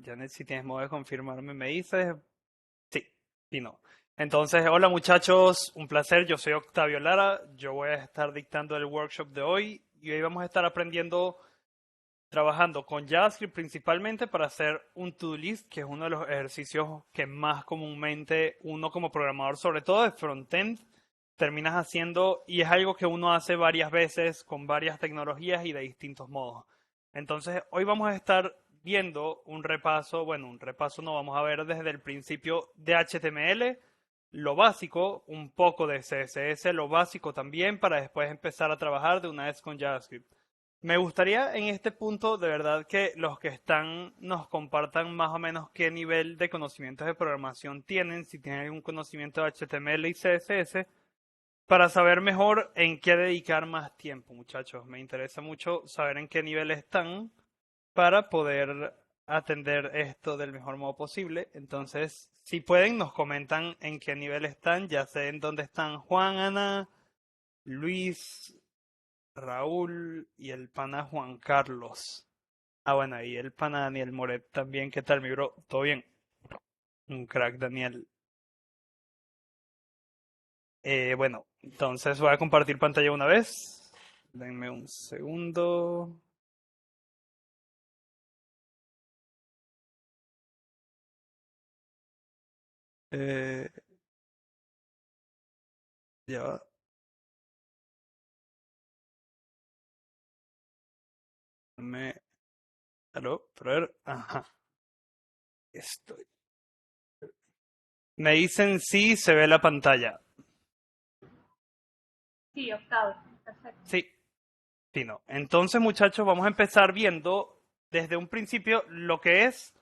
Janet, si tienes modo de confirmarme, me dices. Sí, y no. Entonces, hola muchachos, un placer. Yo soy Octavio Lara. Yo voy a estar dictando el workshop de hoy y hoy vamos a estar aprendiendo, trabajando con JavaScript principalmente para hacer un to-do list, que es uno de los ejercicios que más comúnmente uno como programador, sobre todo de frontend, terminas haciendo y es algo que uno hace varias veces con varias tecnologías y de distintos modos. Entonces, hoy vamos a estar viendo un repaso, bueno, un repaso no, vamos a ver desde el principio de HTML, lo básico, un poco de CSS, lo básico también, para después empezar a trabajar de una vez con JavaScript. Me gustaría en este punto de verdad que los que están nos compartan más o menos qué nivel de conocimientos de programación tienen, si tienen algún conocimiento de HTML y CSS, para saber mejor en qué dedicar más tiempo, muchachos. Me interesa mucho saber en qué nivel están para poder atender esto del mejor modo posible. Entonces, si pueden, nos comentan en qué nivel están. Ya sé en dónde están Juan, Ana, Luis, Raúl y el pana Juan Carlos. Ah, bueno, y el pana Daniel Moret también. ¿Qué tal, mi bro? ¿Todo bien? Un crack, Daniel. Bueno, entonces voy a compartir pantalla una vez. Denme un segundo. Eh, ya va. Me... ¿Aló? Pero a ver. Ajá. Estoy. Me dicen si se ve la pantalla. Sí, Octavio, perfecto. Sí, sí, no. Entonces, muchachos, vamos a empezar viendo desde un principio lo que es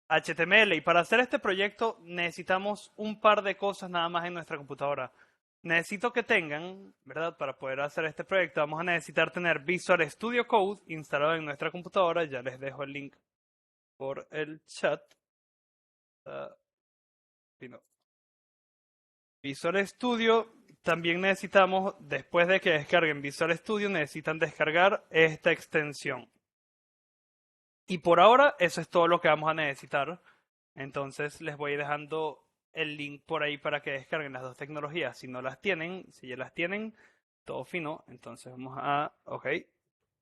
HTML. Y para hacer este proyecto necesitamos un par de cosas nada más en nuestra computadora. Necesito que tengan, ¿verdad? Para poder hacer este proyecto, vamos a necesitar tener Visual Studio Code instalado en nuestra computadora. Ya les dejo el link por el chat. Ah, sí, no. Visual Studio, también necesitamos, después de que descarguen Visual Studio, necesitan descargar esta extensión. Y por ahora, eso es todo lo que vamos a necesitar. Entonces, les voy dejando el link por ahí para que descarguen las dos tecnologías. Si no las tienen, si ya las tienen, todo fino. Entonces, vamos a... Ok,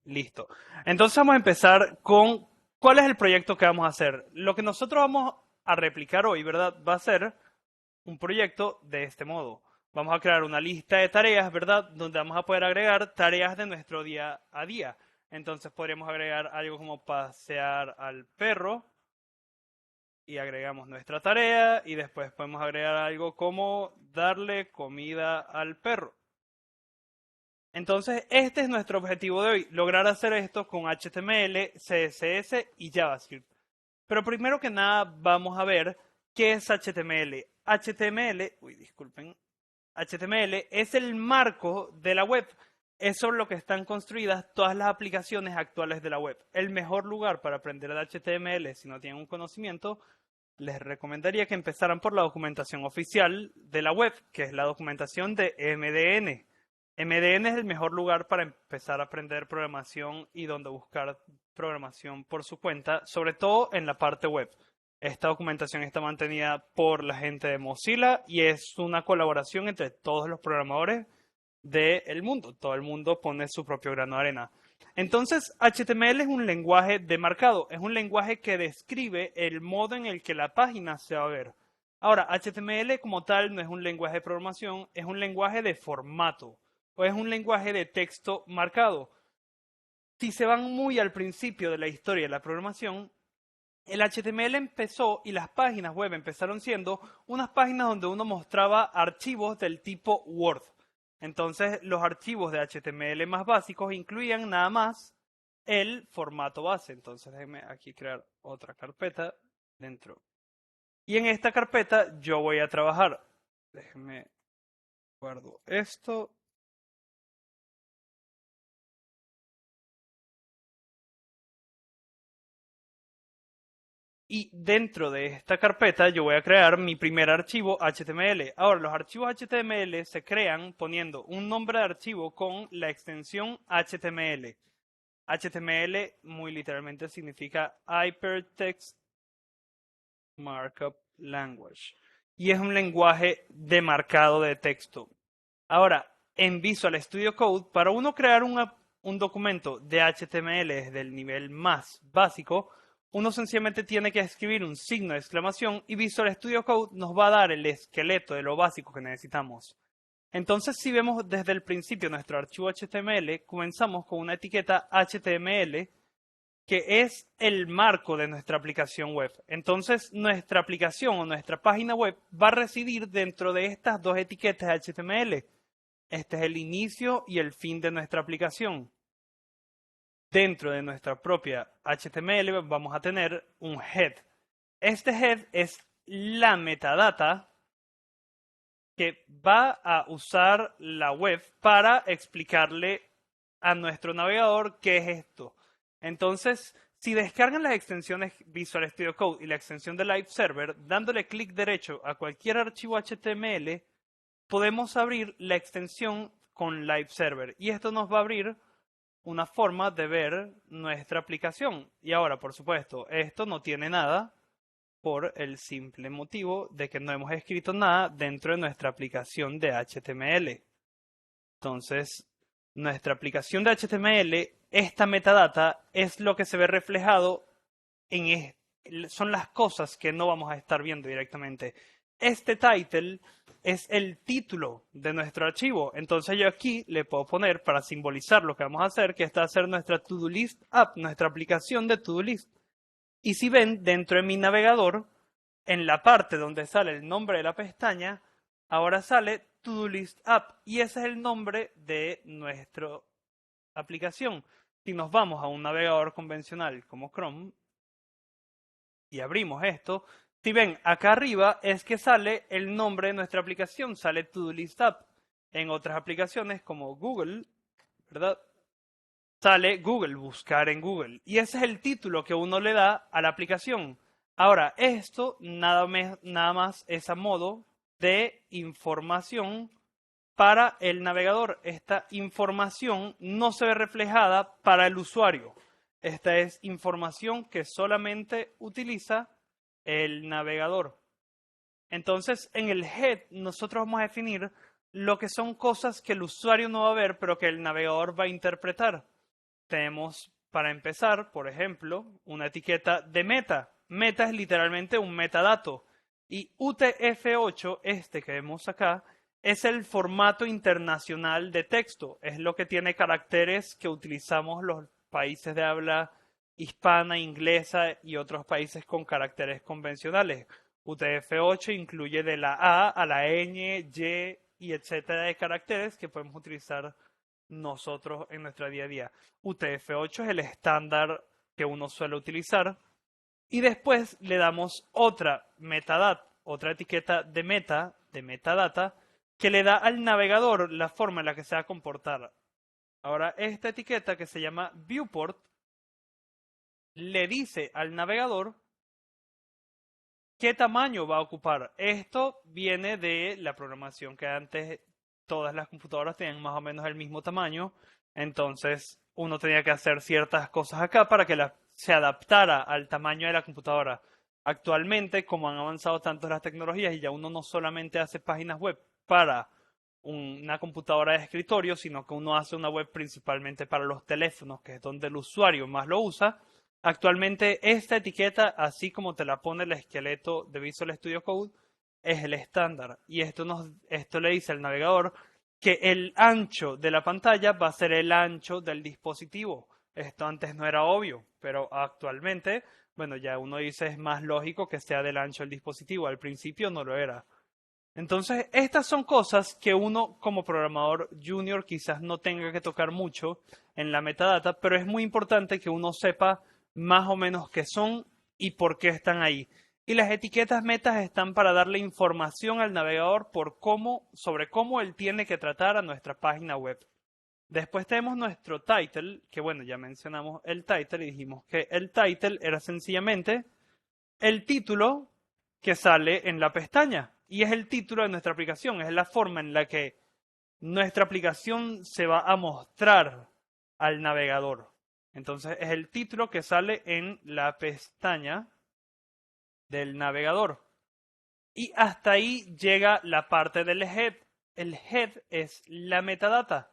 listo. Entonces, vamos a empezar con cuál es el proyecto que vamos a hacer. Lo que nosotros vamos a replicar hoy, ¿verdad? Va a ser un proyecto de este modo. Vamos a crear una lista de tareas, ¿verdad? Donde vamos a poder agregar tareas de nuestro día a día. Entonces podríamos agregar algo como pasear al perro y agregamos nuestra tarea y después podemos agregar algo como darle comida al perro. Entonces este es nuestro objetivo de hoy, lograr hacer esto con HTML, CSS y JavaScript. Pero primero que nada vamos a ver qué es HTML. HTML, uy, disculpen, HTML es el marco de la web. Es sobre lo que están construidas todas las aplicaciones actuales de la web. El mejor lugar para aprender de HTML, si no tienen un conocimiento, les recomendaría que empezaran por la documentación oficial de la web, que es la documentación de MDN. MDN es el mejor lugar para empezar a aprender programación y donde buscar programación por su cuenta, sobre todo en la parte web. Esta documentación está mantenida por la gente de Mozilla y es una colaboración entre todos los programadores del mundo. Todo el mundo pone su propio grano de arena. Entonces, HTML es un lenguaje de marcado, es un lenguaje que describe el modo en el que la página se va a ver. Ahora, HTML como tal no es un lenguaje de programación, es un lenguaje de formato o es un lenguaje de texto marcado. Si se van muy al principio de la historia de la programación, el HTML empezó y las páginas web empezaron siendo unas páginas donde uno mostraba archivos del tipo Word. Entonces, los archivos de HTML más básicos incluían nada más el formato base. Entonces, déjenme aquí crear otra carpeta dentro. Y en esta carpeta yo voy a trabajar. Déjenme guardo esto. Y dentro de esta carpeta yo voy a crear mi primer archivo HTML. Ahora, los archivos HTML se crean poniendo un nombre de archivo con la extensión HTML. HTML muy literalmente significa Hypertext Markup Language. Y es un lenguaje de marcado de texto. Ahora, en Visual Studio Code, para uno crear un documento de HTML desde el nivel más básico, uno sencillamente tiene que escribir un signo de exclamación y Visual Studio Code nos va a dar el esqueleto de lo básico que necesitamos. Entonces, si vemos desde el principio nuestro archivo HTML, comenzamos con una etiqueta HTML que es el marco de nuestra aplicación web. Entonces, nuestra aplicación o nuestra página web va a residir dentro de estas dos etiquetas HTML. Este es el inicio y el fin de nuestra aplicación. Dentro de nuestra propia HTML vamos a tener un head. Este head es la metadata que va a usar la web para explicarle a nuestro navegador qué es esto. Entonces, si descargan las extensiones Visual Studio Code y la extensión de Live Server, dándole clic derecho a cualquier archivo HTML, podemos abrir la extensión con Live Server. Y esto nos va a abrir una forma de ver nuestra aplicación. Y ahora, por supuesto, esto no tiene nada por el simple motivo de que no hemos escrito nada dentro de nuestra aplicación de HTML. Entonces, nuestra aplicación de HTML, esta metadata es lo que se ve reflejado son las cosas que no vamos a estar viendo directamente. Este title es el título de nuestro archivo. Entonces yo aquí le puedo poner, para simbolizar lo que vamos a hacer, que esta va a ser nuestra To-Do List App, nuestra aplicación de To-Do List. Y si ven, dentro de mi navegador, en la parte donde sale el nombre de la pestaña, ahora sale To-Do List App. Y ese es el nombre de nuestra aplicación. Si nos vamos a un navegador convencional como Chrome y abrimos esto, si ven, acá arriba es que sale el nombre de nuestra aplicación, sale To-Do List App. En otras aplicaciones como Google, ¿verdad? Sale Google, buscar en Google. Y ese es el título que uno le da a la aplicación. Ahora, esto nada más es a modo de información para el navegador. Esta información no se ve reflejada para el usuario. Esta es información que solamente utiliza el navegador. Entonces, en el head nosotros vamos a definir lo que son cosas que el usuario no va a ver, pero que el navegador va a interpretar. Tenemos, para empezar, por ejemplo, una etiqueta de meta. Meta es literalmente un metadato. Y UTF-8, este que vemos acá, es el formato internacional de texto. Es lo que tiene caracteres que utilizamos los países de habla hispana, inglesa y otros países con caracteres convencionales. UTF-8 incluye de la A a la Ñ, Y y etcétera de caracteres que podemos utilizar nosotros en nuestro día a día. UTF-8 es el estándar que uno suele utilizar. Y después le damos otra metadata, otra etiqueta de metadata, que le da al navegador la forma en la que se va a comportar. Ahora, esta etiqueta que se llama viewport le dice al navegador qué tamaño va a ocupar. Esto viene de la programación que antes todas las computadoras tenían más o menos el mismo tamaño. Entonces, uno tenía que hacer ciertas cosas acá para que se adaptara al tamaño de la computadora. Actualmente, como han avanzado tanto las tecnologías y ya uno no solamente hace páginas web para una computadora de escritorio, sino que uno hace una web principalmente para los teléfonos, que es donde el usuario más lo usa. Actualmente esta etiqueta, así como te la pone el esqueleto de Visual Studio Code, es el estándar. Y esto le dice al navegador que el ancho de la pantalla va a ser el ancho del dispositivo. Esto antes no era obvio, pero actualmente, bueno, ya uno dice es más lógico que sea del ancho del dispositivo. Al principio no lo era. Entonces, estas son cosas que uno como programador junior quizás no tenga que tocar mucho en la metadata, pero es muy importante que uno sepa más o menos qué son y por qué están ahí. Y las etiquetas metas están para darle información al navegador sobre cómo él tiene que tratar a nuestra página web. Después tenemos nuestro title, que bueno, ya mencionamos el title y dijimos que el title era sencillamente el título que sale en la pestaña. Y es el título de nuestra aplicación, es la forma en la que nuestra aplicación se va a mostrar al navegador. Entonces es el título que sale en la pestaña del navegador. Y hasta ahí llega la parte del head. El head es la metadata.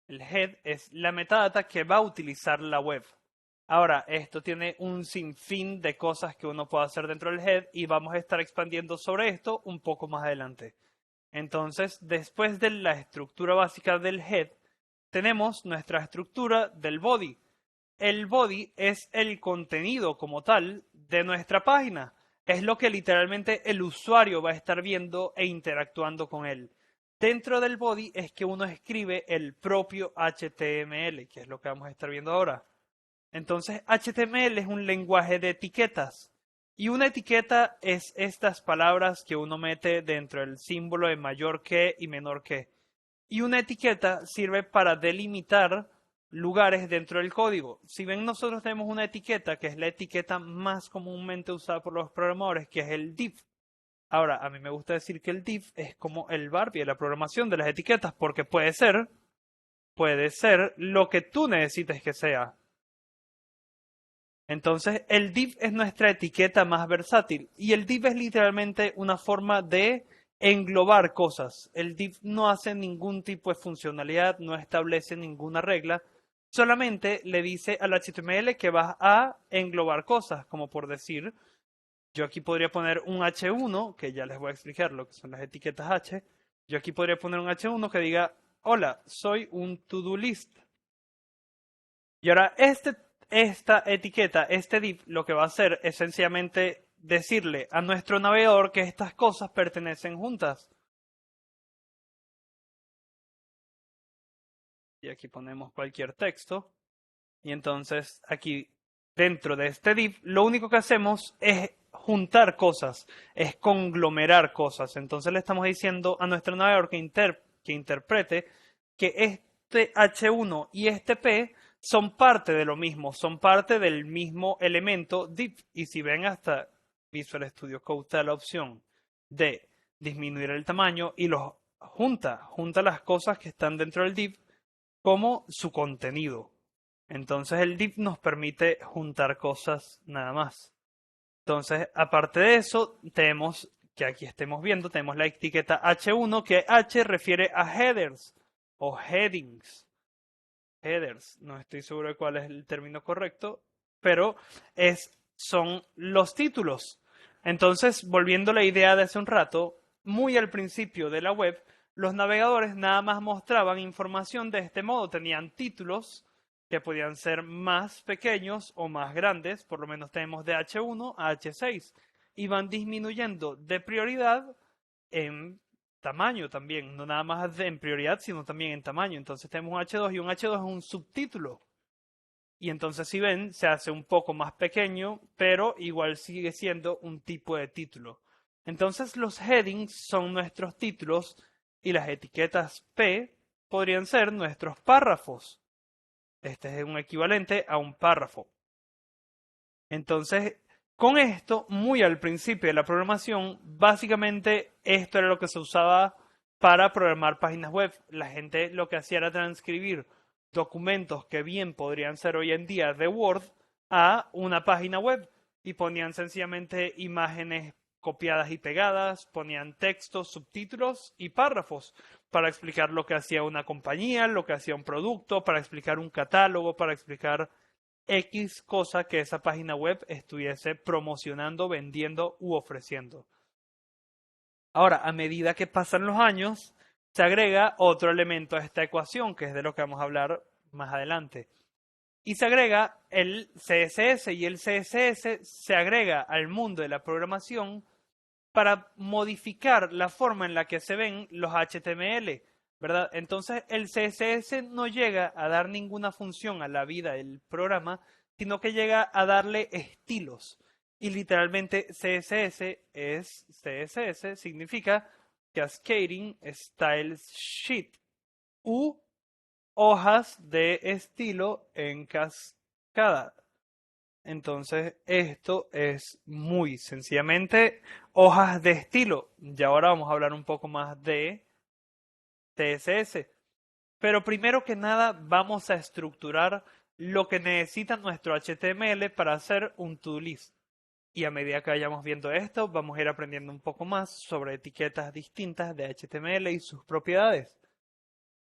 El head es la metadata que va a utilizar la web. Ahora, esto tiene un sinfín de cosas que uno puede hacer dentro del head y vamos a estar expandiendo sobre esto un poco más adelante. Entonces, después de la estructura básica del head, tenemos nuestra estructura del body. El body es el contenido como tal de nuestra página. Es lo que literalmente el usuario va a estar viendo e interactuando con él. Dentro del body es que uno escribe el propio HTML, que es lo que vamos a estar viendo ahora. Entonces, HTML es un lenguaje de etiquetas. Y una etiqueta es estas palabras que uno mete dentro del símbolo de mayor que y menor que. Y una etiqueta sirve para delimitar lugares dentro del código. Si ven, nosotros tenemos una etiqueta que es la etiqueta más comúnmente usada por los programadores, que es el div. Ahora, a mí me gusta decir que el div es como el Barbie de la programación de las etiquetas, porque puede ser lo que tú necesites que sea. Entonces, el div es nuestra etiqueta más versátil y el div es literalmente una forma de englobar cosas. El div no hace ningún tipo de funcionalidad, no establece ninguna regla, solamente le dice al HTML que va a englobar cosas, como por decir, yo aquí podría poner un H1, que ya les voy a explicar lo que son las etiquetas H. Yo aquí podría poner un H1 que diga, hola, soy un to-do list. Y ahora esta etiqueta, este div, lo que va a hacer es sencillamente decirle a nuestro navegador que estas cosas pertenecen juntas. Y aquí ponemos cualquier texto. Y entonces aquí dentro de este div, lo único que hacemos es juntar cosas, es conglomerar cosas. Entonces le estamos diciendo a nuestro navegador que interprete que este H1 y este P son parte de lo mismo, son parte del mismo elemento div. Y si ven hasta Visual Studio Code está la opción de disminuir el tamaño y los junta las cosas que están dentro del div como su contenido. Entonces el div nos permite juntar cosas nada más. Entonces, aparte de eso, tenemos que aquí estemos viendo, tenemos la etiqueta H1, que H refiere a headers o headings. Headers, no estoy seguro de cuál es el término correcto, pero son los títulos. Entonces, volviendo a la idea de hace un rato, muy al principio de la web, los navegadores nada más mostraban información de este modo. Tenían títulos que podían ser más pequeños o más grandes, por lo menos tenemos de H1 a H6, y van disminuyendo de prioridad en tamaño también, no nada más en prioridad, sino también en tamaño. Entonces tenemos un H2 y un H2 es un subtítulo. Y entonces si ven, se hace un poco más pequeño, pero igual sigue siendo un tipo de título. Entonces los headings son nuestros títulos y las etiquetas P podrían ser nuestros párrafos. Este es un equivalente a un párrafo. Entonces, con esto, muy al principio de la programación, básicamente esto era lo que se usaba para programar páginas web. La gente lo que hacía era transcribir documentos que bien podrían ser hoy en día de Word a una página web y ponían sencillamente imágenes copiadas y pegadas, ponían textos, subtítulos y párrafos para explicar lo que hacía una compañía, lo que hacía un producto, para explicar un catálogo, para explicar X cosa que esa página web estuviese promocionando, vendiendo u ofreciendo. Ahora, a medida que pasan los años, se agrega otro elemento a esta ecuación, que es de lo que vamos a hablar más adelante. Y se agrega el CSS, y el CSS se agrega al mundo de la programación para modificar la forma en la que se ven los HTML, ¿verdad? Entonces el CSS no llega a dar ninguna función a la vida del programa, sino que llega a darle estilos. Y literalmente CSS significa Cascading Styles Sheet u hojas de estilo en cascada. Entonces, esto es muy sencillamente hojas de estilo. Y ahora vamos a hablar un poco más de CSS. Pero primero que nada, vamos a estructurar lo que necesita nuestro HTML para hacer un to-do list. Y a medida que vayamos viendo esto, vamos a ir aprendiendo un poco más sobre etiquetas distintas de HTML y sus propiedades.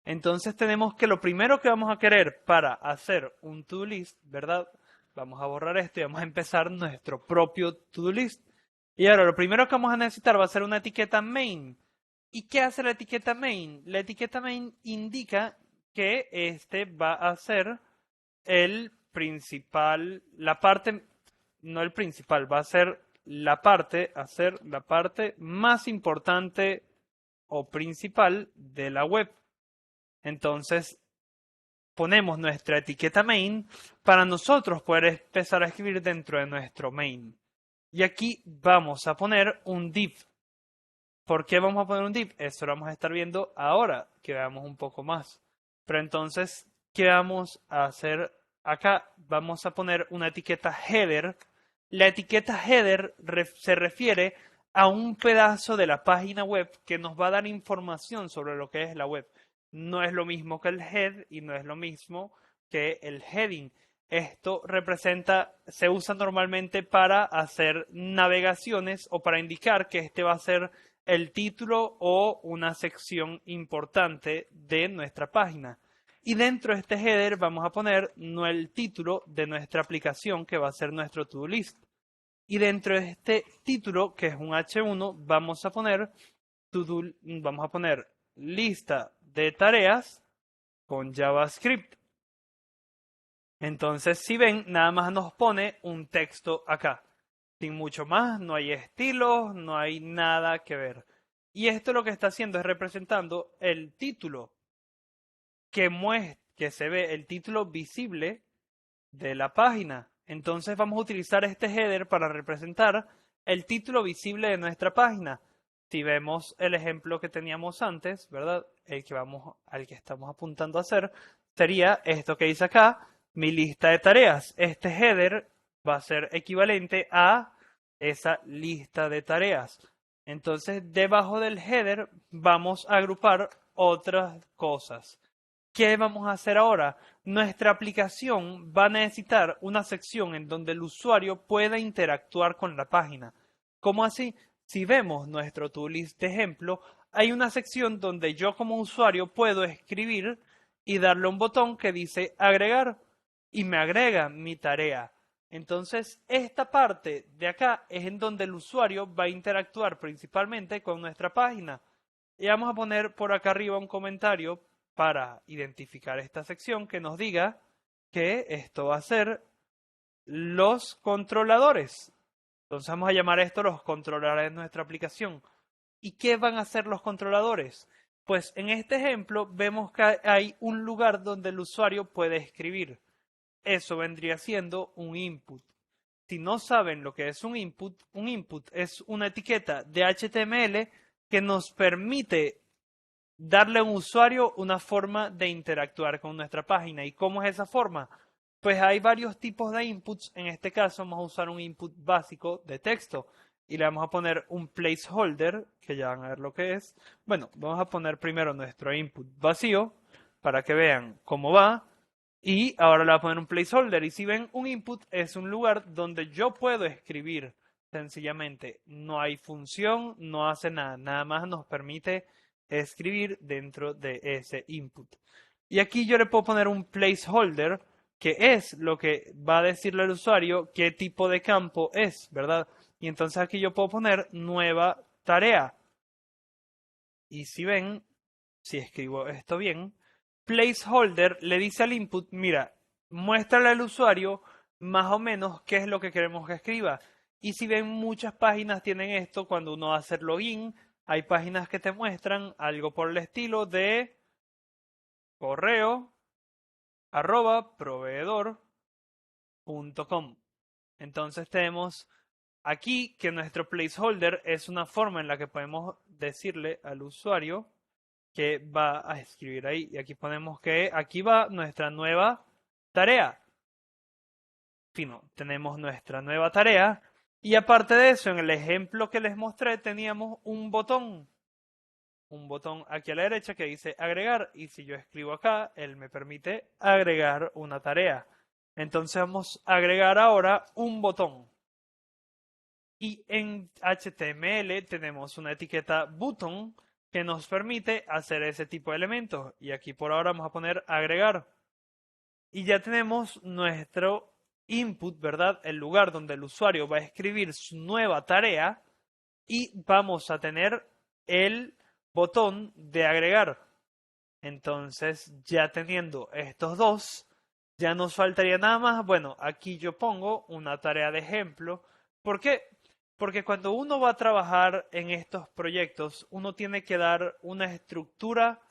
Entonces tenemos que lo primero que vamos a querer para hacer un to-do list, ¿verdad? Vamos a borrar esto y vamos a empezar nuestro propio to-do list. Y ahora lo primero que vamos a necesitar va a ser una etiqueta main. ¿Y qué hace la etiqueta main? La etiqueta main indica que este va a ser el principal, la parte, no el principal, va a ser la parte más importante o principal de la web. Entonces, ponemos nuestra etiqueta main para nosotros poder empezar a escribir dentro de nuestro main. Y aquí vamos a poner un div. ¿Por qué vamos a poner un div? Esto lo vamos a estar viendo ahora, que veamos un poco más. Pero entonces, ¿qué vamos a hacer acá? Vamos a poner una etiqueta header. La etiqueta header se refiere a un pedazo de la página web que nos va a dar información sobre lo que es la web. No es lo mismo que el head y no es lo mismo que el heading. Esto representa, se usa normalmente para hacer navegaciones o para indicar que este va a ser el título o una sección importante de nuestra página. Y dentro de este header vamos a poner el título de nuestra aplicación que va a ser nuestro to-do list. Y dentro de este título, que es un H1, vamos a poner lista de tareas con JavaScript. Entonces, si ven, nada más nos pone un texto acá. Sin mucho más, no hay estilos, no hay nada que ver. Y esto lo que está haciendo es representando el título que se ve el título visible de la página. Entonces vamos a utilizar este header para representar el título visible de nuestra página. Si vemos el ejemplo que teníamos antes, ¿verdad? Al que estamos apuntando a hacer, sería esto que dice acá, mi lista de tareas. Este header va a ser equivalente a esa lista de tareas. Entonces, debajo del header vamos a agrupar otras cosas. ¿Qué vamos a hacer ahora? Nuestra aplicación va a necesitar una sección en donde el usuario pueda interactuar con la página. ¿Cómo así? Si vemos nuestro to list de ejemplo, hay una sección donde yo como usuario puedo escribir y darle un botón que dice agregar y me agrega mi tarea. Entonces, esta parte de acá es en donde el usuario va a interactuar principalmente con nuestra página. Y vamos a poner por acá arriba un comentario para identificar esta sección que nos diga que esto va a ser los controladores. Entonces vamos a llamar esto los controladores de nuestra aplicación. ¿Y qué van a hacer los controladores? Pues en este ejemplo vemos que hay un lugar donde el usuario puede escribir. Eso vendría siendo un input. Si no saben lo que es un input es una etiqueta de HTML que nos permite darle a un usuario una forma de interactuar con nuestra página. ¿Y cómo es esa forma? Pues hay varios tipos de inputs. En este caso vamos a usar un input básico de texto y le vamos a poner un placeholder, que ya van a ver lo que es. Bueno, vamos a poner primero nuestro input vacío para que vean cómo va. Y ahora le voy a poner un placeholder. Y si ven, un input es un lugar donde yo puedo escribir sencillamente. No hay función, no hace nada. Nada más nos permite escribir dentro de ese input. Y aquí yo le puedo poner un placeholder, que es lo que va a decirle al usuario qué tipo de campo es, ¿verdad? Y entonces aquí yo puedo poner nueva tarea. Y si ven, si escribo esto bien, placeholder le dice al input, mira, muéstrale al usuario más o menos qué es lo que queremos que escriba. Y si ven, muchas páginas tienen esto cuando uno va a hacer login. Hay páginas que te muestran algo por el estilo de correo @proveedor.com. Entonces tenemos aquí que nuestro placeholder es una forma en la que podemos decirle al usuario que va a escribir ahí. Y aquí ponemos que aquí va nuestra nueva tarea. Fino, tenemos nuestra nueva tarea. Y aparte de eso, en el ejemplo que les mostré, teníamos un botón aquí a la derecha que dice agregar. Y si yo escribo acá, él me permite agregar una tarea. Entonces vamos a agregar ahora un botón. Y en HTML tenemos una etiqueta button que nos permite hacer ese tipo de elementos. Y aquí por ahora vamos a poner agregar. Y ya tenemos nuestro input, ¿verdad? El lugar donde el usuario va a escribir su nueva tarea y vamos a tener el botón de agregar. Entonces, ya teniendo estos dos, ya nos faltaría nada más. Bueno, aquí yo pongo una tarea de ejemplo. ¿Por qué? Porque cuando uno va a trabajar en estos proyectos, uno tiene que dar una estructura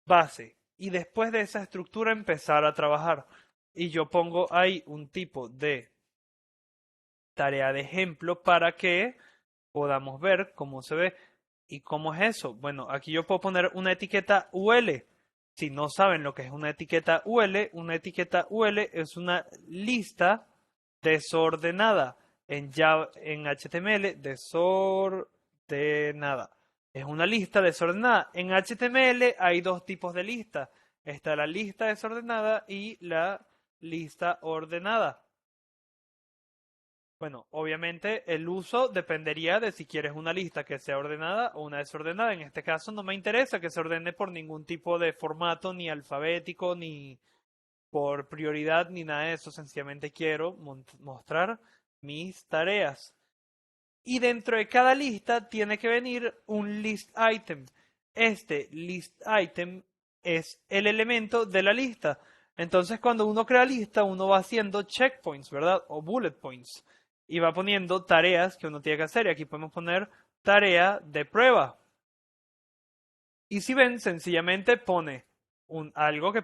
base y después de esa estructura empezar a trabajar. Y yo pongo ahí un tipo de tarea de ejemplo para que podamos ver cómo se ve. ¿Y cómo es eso? Bueno, aquí yo puedo poner una etiqueta UL. Si no saben lo que es una etiqueta UL es una lista desordenada. En HTML, desordenada. Es una lista desordenada. En HTML hay dos tipos de lista. Está la lista desordenada y la lista ordenada. Bueno, obviamente el uso dependería de si quieres una lista que sea ordenada o una desordenada. En este caso no me interesa que se ordene por ningún tipo de formato, ni alfabético, ni por prioridad, ni nada de eso. Sencillamente quiero mostrar mis tareas. Y dentro de cada lista tiene que venir un list item. Este list item es el elemento de la lista. Entonces, cuando uno crea lista, uno va haciendo checkpoints, ¿verdad? O bullet points. Y va poniendo tareas que uno tiene que hacer. Y aquí podemos poner tarea de prueba. Y si ven, sencillamente pone algo que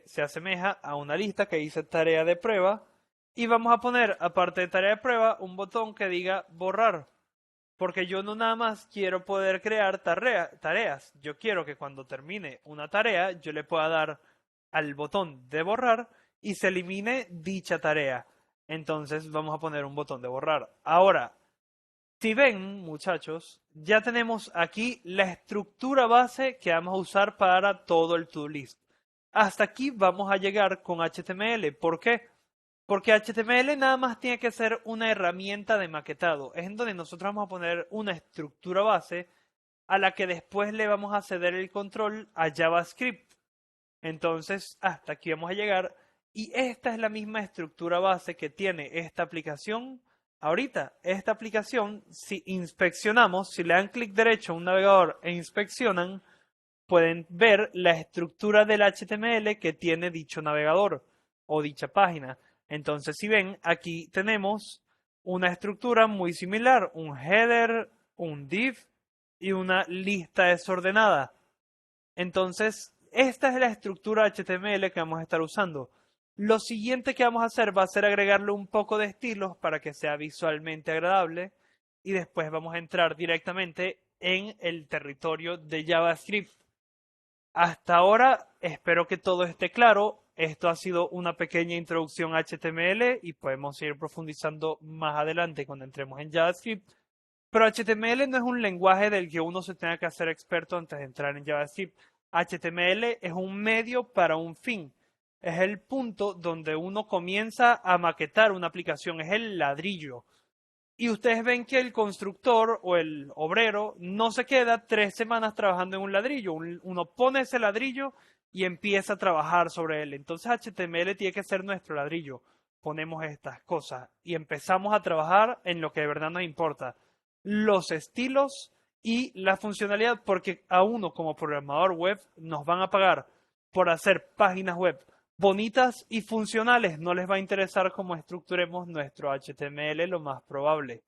se asemeja a una lista que dice tarea de prueba. Y vamos a poner, aparte de tarea de prueba, un botón que diga borrar. Porque yo no nada más quiero poder crear tareas. Yo quiero que cuando termine una tarea, yo le pueda dar al botón de borrar y se elimine dicha tarea. Entonces vamos a poner un botón de borrar. Ahora, si ven, muchachos, ya tenemos aquí la estructura base que vamos a usar para todo el to list. Hasta aquí vamos a llegar con HTML. ¿Por qué? Porque HTML nada más tiene que ser una herramienta de maquetado. Es en donde nosotros vamos a poner una estructura base a la que después le vamos a ceder el control a JavaScript. Entonces, hasta aquí vamos a llegar. Y esta es la misma estructura base que tiene esta aplicación. Ahorita, esta aplicación, si inspeccionamos, si le dan clic derecho a un navegador e inspeccionan, pueden ver la estructura del HTML que tiene dicho navegador o dicha página. Entonces, si ven, aquí tenemos una estructura muy similar, un header, un div y una lista desordenada. Entonces, esta es la estructura HTML que vamos a estar usando. Lo siguiente que vamos a hacer va a ser agregarle un poco de estilos para que sea visualmente agradable y después vamos a entrar directamente en el territorio de JavaScript. Hasta ahora espero que todo esté claro. Esto ha sido una pequeña introducción a HTML y podemos seguir profundizando más adelante cuando entremos en JavaScript. Pero HTML no es un lenguaje del que uno se tenga que hacer experto antes de entrar en JavaScript. HTML es un medio para un fin. Es el punto donde uno comienza a maquetar una aplicación, es el ladrillo. Y ustedes ven que el constructor o el obrero no se queda 3 semanas trabajando en un ladrillo. Uno pone ese ladrillo y empieza a trabajar sobre él. Entonces HTML tiene que ser nuestro ladrillo. Ponemos estas cosas y empezamos a trabajar en lo que de verdad nos importa. Los estilos y la funcionalidad, porque a uno como programador web nos van a pagar por hacer páginas web bonitas y funcionales. No les va a interesar cómo estructuremos nuestro HTML, lo más probable.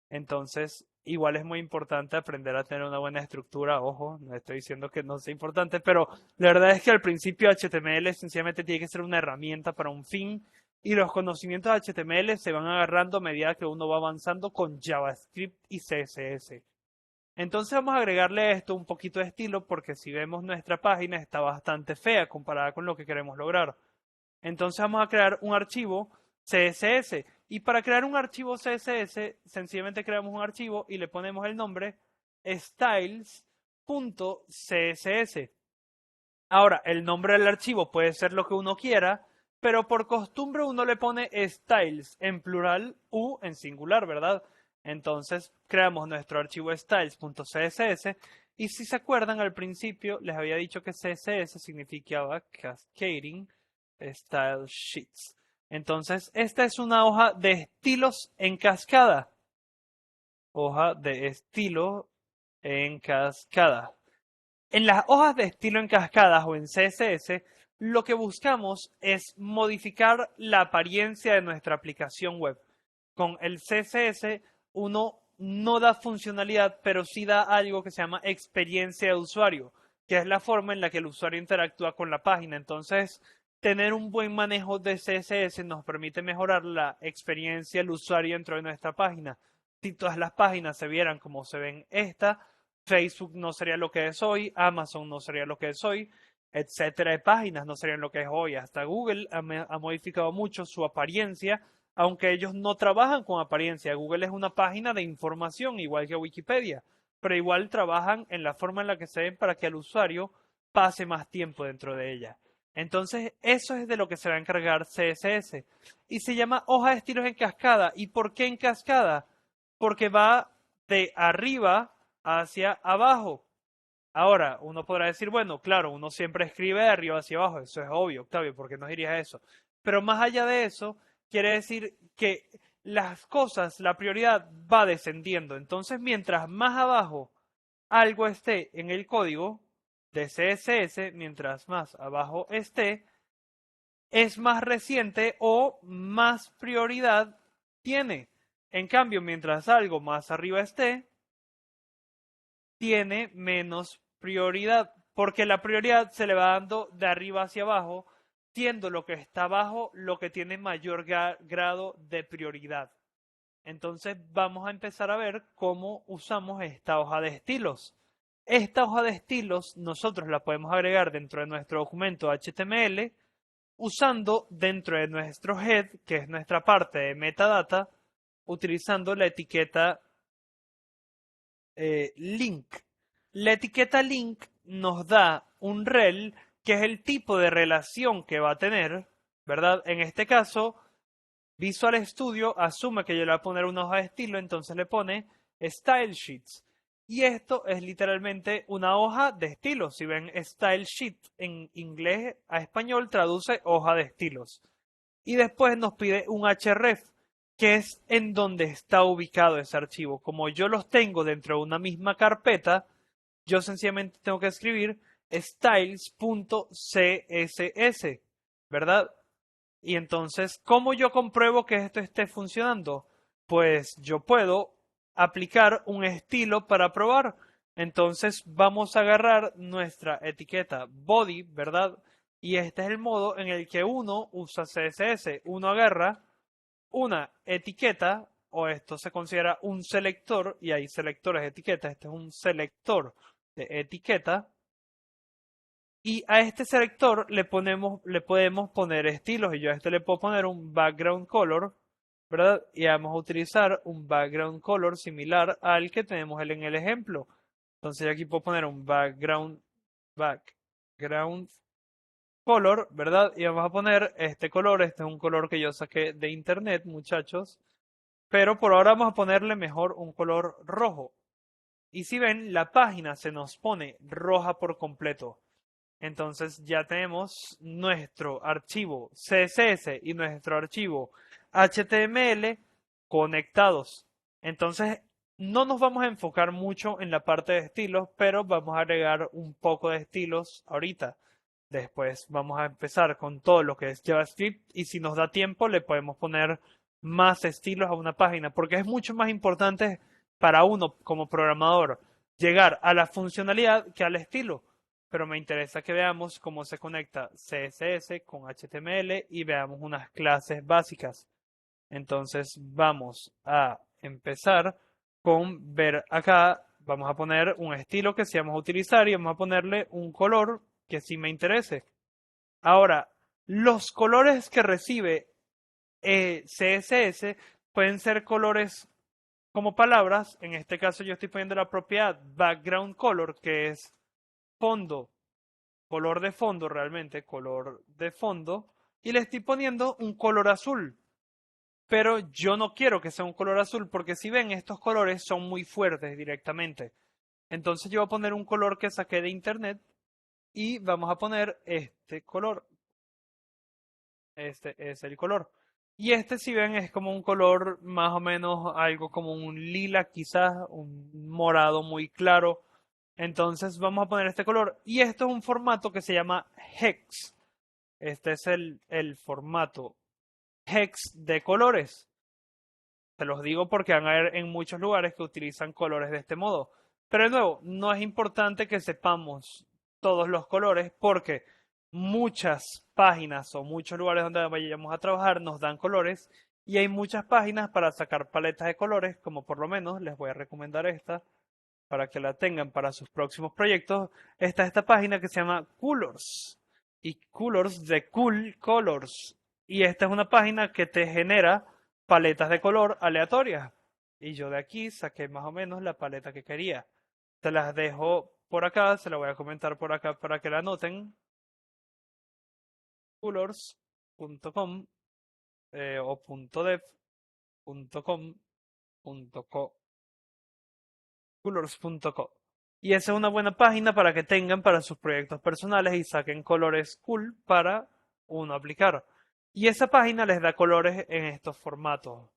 Entonces, igual es muy importante aprender a tener una buena estructura. Ojo, no estoy diciendo que no sea importante, pero la verdad es que al principio HTML sencillamente tiene que ser una herramienta para un fin y los conocimientos de HTML se van agarrando a medida que uno va avanzando con JavaScript y CSS. Entonces vamos a agregarle a esto un poquito de estilo porque si vemos nuestra página está bastante fea comparada con lo que queremos lograr. Entonces vamos a crear un archivo CSS y para crear un archivo CSS sencillamente creamos un archivo y le ponemos el nombre styles.css. Ahora, el nombre del archivo puede ser lo que uno quiera, pero por costumbre uno le pone styles en plural u en singular, ¿verdad? Entonces creamos nuestro archivo styles.css y si se acuerdan al principio les había dicho que CSS significaba Cascading Style Sheets. Entonces esta es una hoja de estilos en cascada. Hoja de estilo en cascada. En las hojas de estilo en cascadas o en CSS, lo que buscamos es modificar la apariencia de nuestra aplicación web. Con el CSS uno no da funcionalidad, pero sí da algo que se llama experiencia de usuario, que es la forma en la que el usuario interactúa con la página. Entonces, tener un buen manejo de CSS nos permite mejorar la experiencia del usuario dentro de nuestra página. Si todas las páginas se vieran como se ven esta, Facebook no sería lo que es hoy, Amazon no sería lo que es hoy, etcétera de páginas no serían lo que es hoy. Hasta Google ha modificado mucho su apariencia, aunque ellos no trabajan con apariencia. Google es una página de información, igual que Wikipedia, pero igual trabajan en la forma en la que se ven para que el usuario pase más tiempo dentro de ella. Entonces, eso es de lo que se va a encargar CSS. Y se llama hoja de estilos en cascada. ¿Y por qué en cascada? Porque va de arriba hacia abajo. Ahora, uno podrá decir, bueno, claro, uno siempre escribe de arriba hacia abajo, eso es obvio, Octavio, ¿por qué nos dirías eso? Pero más allá de eso, quiere decir que las cosas, la prioridad va descendiendo. Entonces, mientras más abajo algo esté en el código de CSS, mientras más abajo esté, es más reciente o más prioridad tiene. En cambio, mientras algo más arriba esté, tiene menos prioridad, porque la prioridad se le va dando de arriba hacia abajo, siendo lo que está abajo lo que tiene mayor grado de prioridad. Entonces vamos a empezar a ver cómo usamos esta hoja de estilos. Esta hoja de estilos nosotros la podemos agregar dentro de nuestro documento HTML usando dentro de nuestro head, que es nuestra parte de metadata, utilizando la etiqueta link. La etiqueta link nos da un rel que es el tipo de relación que va a tener, ¿verdad? En este caso, Visual Studio asume que yo le voy a poner una hoja de estilo, entonces le pone Style Sheets. Y esto es literalmente una hoja de estilos. Si ven Style Sheet en inglés a español, traduce hoja de estilos. Y después nos pide un href, que es en donde está ubicado ese archivo. Como yo los tengo dentro de una misma carpeta, yo sencillamente tengo que escribir styles.css, ¿verdad? Y entonces, ¿cómo yo compruebo que esto esté funcionando? Pues yo puedo aplicar un estilo para probar. Entonces vamos a agarrar nuestra etiqueta body, ¿verdad? Y este es el modo en el que uno usa CSS. Uno agarra una etiqueta, o esto se considera un selector, y hay selectores de etiqueta. Este es un selector de etiqueta. Y a este selector le podemos poner estilos. Y yo a este le puedo poner un background color, ¿verdad? Y vamos a utilizar un background color similar al que tenemos en el ejemplo. Entonces aquí puedo poner un background color, ¿verdad? Y vamos a poner este color. Este es un color que yo saqué de internet, muchachos. Pero por ahora vamos a ponerle mejor un color rojo. Y si ven, la página se nos pone roja por completo. Entonces ya tenemos nuestro archivo CSS y nuestro archivo HTML conectados. Entonces no nos vamos a enfocar mucho en la parte de estilos, pero vamos a agregar un poco de estilos ahorita. Después vamos a empezar con todo lo que es JavaScript y si nos da tiempo le podemos poner más estilos a una página, porque es mucho más importante para uno como programador llegar a la funcionalidad que al estilo. Pero me interesa que veamos cómo se conecta CSS con HTML y veamos unas clases básicas. Entonces vamos a empezar con ver acá, vamos a poner un estilo que sí vamos a utilizar y vamos a ponerle un color que sí me interese. Ahora, los colores que recibe CSS pueden ser colores como palabras. En este caso yo estoy poniendo la propiedad background color, que es fondo, color de fondo realmente, color de fondo, y le estoy poniendo un color azul. pero yo no quiero que sea un color azul porque si ven, estos colores son muy fuertes directamente. Entonces yo voy a poner un color que saqué de internet y vamos a poner este color. Este es el color. Y este, si ven, es como un color más o menos algo como un lila, quizás un morado muy claro. Entonces vamos a poner este color. Y esto es un formato que se llama Hex. Este es el formato Hex de colores. Se los digo porque van a ver en muchos lugares que utilizan colores de este modo. Pero de nuevo, no es importante que sepamos todos los colores porque muchas páginas o muchos lugares donde vayamos a trabajar nos dan colores y hay muchas páginas para sacar paletas de colores, como por lo menos les voy a recomendar esta para que la tengan para sus próximos proyectos. Está esta página que se llama Colors y Colors de Cool Colors. Y esta es una página que te genera paletas de color aleatorias. Y yo de aquí saqué más o menos la paleta que quería. Se las dejo por acá, se la voy a comentar por acá para que la anoten. Colors.com o .dev.com.co colors.co. Y esa es una buena página para que tengan para sus proyectos personales y saquen colores cool para uno aplicar. Y esa página les da colores en estos formatos.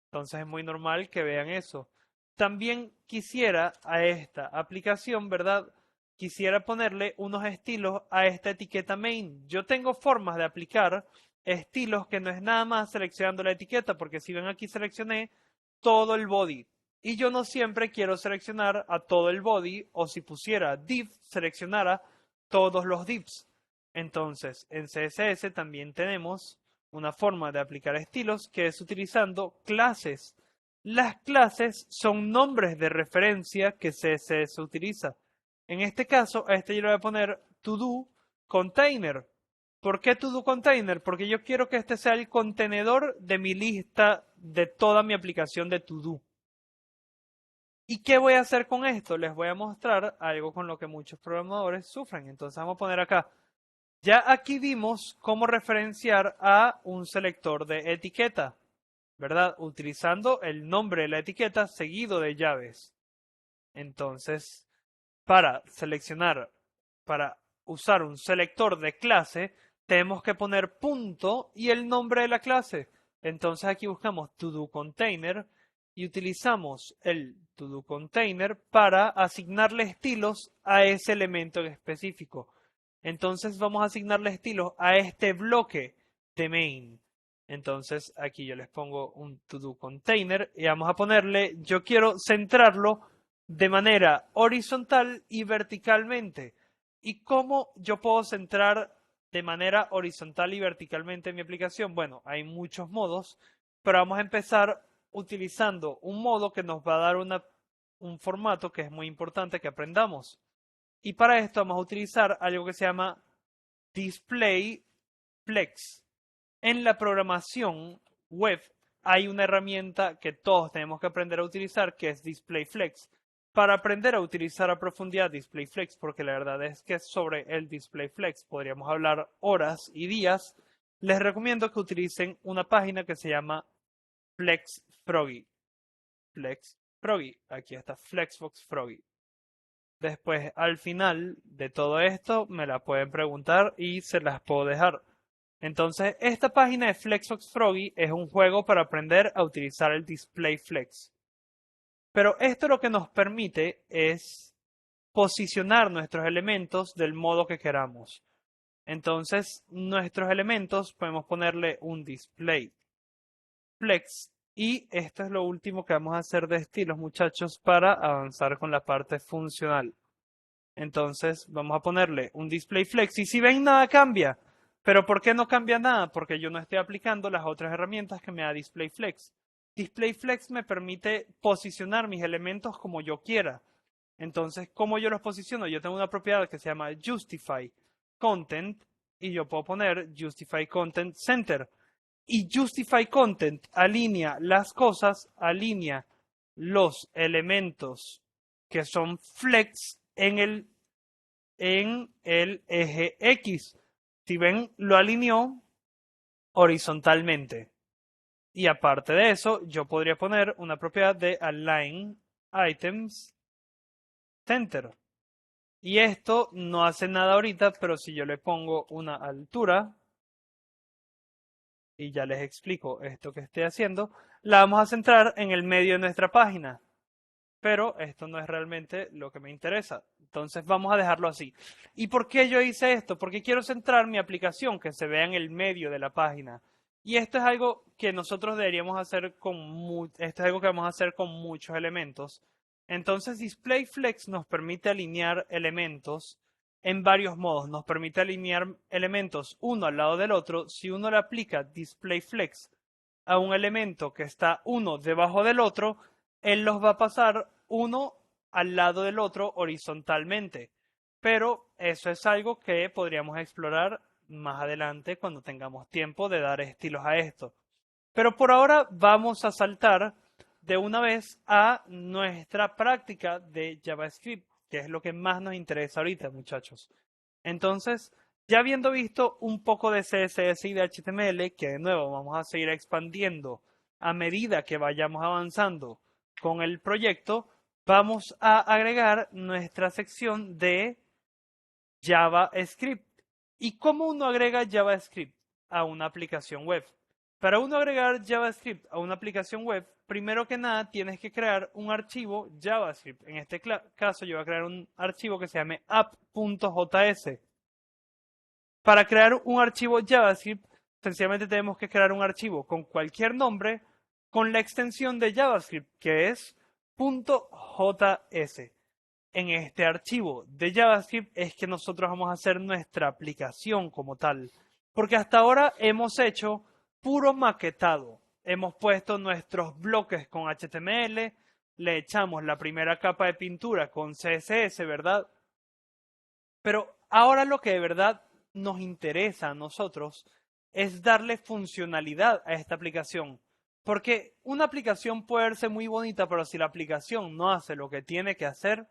Entonces es muy normal que vean eso. También quisiera a esta aplicación, ¿verdad? Quisiera ponerle unos estilos a esta etiqueta main. Yo tengo formas de aplicar estilos que no es nada más seleccionando la etiqueta, porque si ven aquí seleccioné todo el body. Y yo no siempre quiero seleccionar a todo el body, o si pusiera div, seleccionara todos los divs. Entonces, en CSS también tenemos una forma de aplicar estilos que es utilizando clases. Las clases son nombres de referencia que CSS utiliza. En este caso, a este yo le voy a poner to-do container. ¿Por qué to-do container? Porque yo quiero que este sea el contenedor de mi lista de toda mi aplicación de to-do. ¿Y qué voy a hacer con esto? Les voy a mostrar algo con lo que muchos programadores sufren. Entonces vamos a poner acá. Ya aquí vimos cómo referenciar a un selector de etiqueta, ¿verdad? Utilizando el nombre de la etiqueta seguido de llaves. Entonces, para seleccionar, para usar un selector de clase, tenemos que poner punto y el nombre de la clase. Entonces aquí buscamos ToDoContainer y utilizamos el ToDoContainer para asignarle estilos a ese elemento en específico. Entonces vamos a asignarle estilos a este bloque de main. Entonces aquí yo les pongo un ToDoContainer y vamos a ponerle, yo quiero centrarlo de manera horizontal y verticalmente. ¿Y cómo yo puedo centrar de manera horizontal y verticalmente mi aplicación? Bueno, hay muchos modos, pero vamos a empezar utilizando un modo que nos va a dar un formato que es muy importante que aprendamos. Y para esto vamos a utilizar algo que se llama Display Flex. En la programación web hay una herramienta que todos tenemos que aprender a utilizar que es DisplayFlex. Para aprender a utilizar a profundidad DisplayFlex, porque la verdad es que sobre el DisplayFlex podríamos hablar horas y días, les recomiendo que utilicen una página que se llama FlexFroggy. FlexFroggy, aquí está Flexbox Froggy. Después, al final de todo esto, me la pueden preguntar y se las puedo dejar. Entonces, esta página de Flexbox Froggy es un juego para aprender a utilizar el display flex. Pero esto lo que nos permite es posicionar nuestros elementos del modo que queramos. Entonces, nuestros elementos podemos ponerle un display flex y esto es lo último que vamos a hacer de estilos, muchachos, para avanzar con la parte funcional. Entonces, vamos a ponerle un display flex y si ven nada cambia. ¿Pero por qué no cambia nada? Porque yo no estoy aplicando las otras herramientas que me da DisplayFlex. DisplayFlex me permite posicionar mis elementos como yo quiera. Entonces, ¿cómo yo los posiciono? Yo tengo una propiedad que se llama Justify Content y yo puedo poner Justify Content Center. Y Justify Content alinea las cosas, alinea los elementos que son flex en el eje X. Si ven, lo alineó horizontalmente. Y aparte de eso, yo podría poner una propiedad de align items center. Y esto no hace nada ahorita, pero si yo le pongo una altura, y ya les explico esto que estoy haciendo, la vamos a centrar en el medio de nuestra página. Pero esto no es realmente lo que me interesa. Entonces vamos a dejarlo así. ¿Y por qué yo hice esto? Porque quiero centrar mi aplicación que se vea en el medio de la página. Y esto es algo que nosotros deberíamos hacer esto es algo que vamos a hacer con muchos elementos. Entonces Display Flex nos permite alinear elementos en varios modos. Nos permite alinear elementos uno al lado del otro. Si uno le aplica Display Flex a un elemento que está uno debajo del otro, él los va a pasar uno al lado del otro horizontalmente. Pero eso es algo que podríamos explorar más adelante cuando tengamos tiempo de dar estilos a esto. Pero por ahora vamos a saltar de una vez a nuestra práctica de JavaScript, que es lo que más nos interesa ahorita, muchachos. Entonces, ya habiendo visto un poco de CSS y de HTML, que de nuevo vamos a seguir expandiendo a medida que vayamos avanzando con el proyecto, vamos a agregar nuestra sección de JavaScript. ¿Y cómo uno agrega JavaScript a una aplicación web? Para uno agregar JavaScript a una aplicación web, primero que nada tienes que crear un archivo JavaScript. En este caso yo voy a crear un archivo que se llame app.js. Para crear un archivo JavaScript, sencillamente tenemos que crear un archivo con cualquier nombre con la extensión de JavaScript, que es .js. En este archivo de JavaScript es que nosotros vamos a hacer nuestra aplicación como tal. Porque hasta ahora hemos hecho puro maquetado. Hemos puesto nuestros bloques con HTML, le echamos la primera capa de pintura con CSS, ¿verdad? Pero ahora lo que de verdad nos interesa a nosotros es darle funcionalidad a esta aplicación. Porque una aplicación puede verse muy bonita, pero si la aplicación no hace lo que tiene que hacer,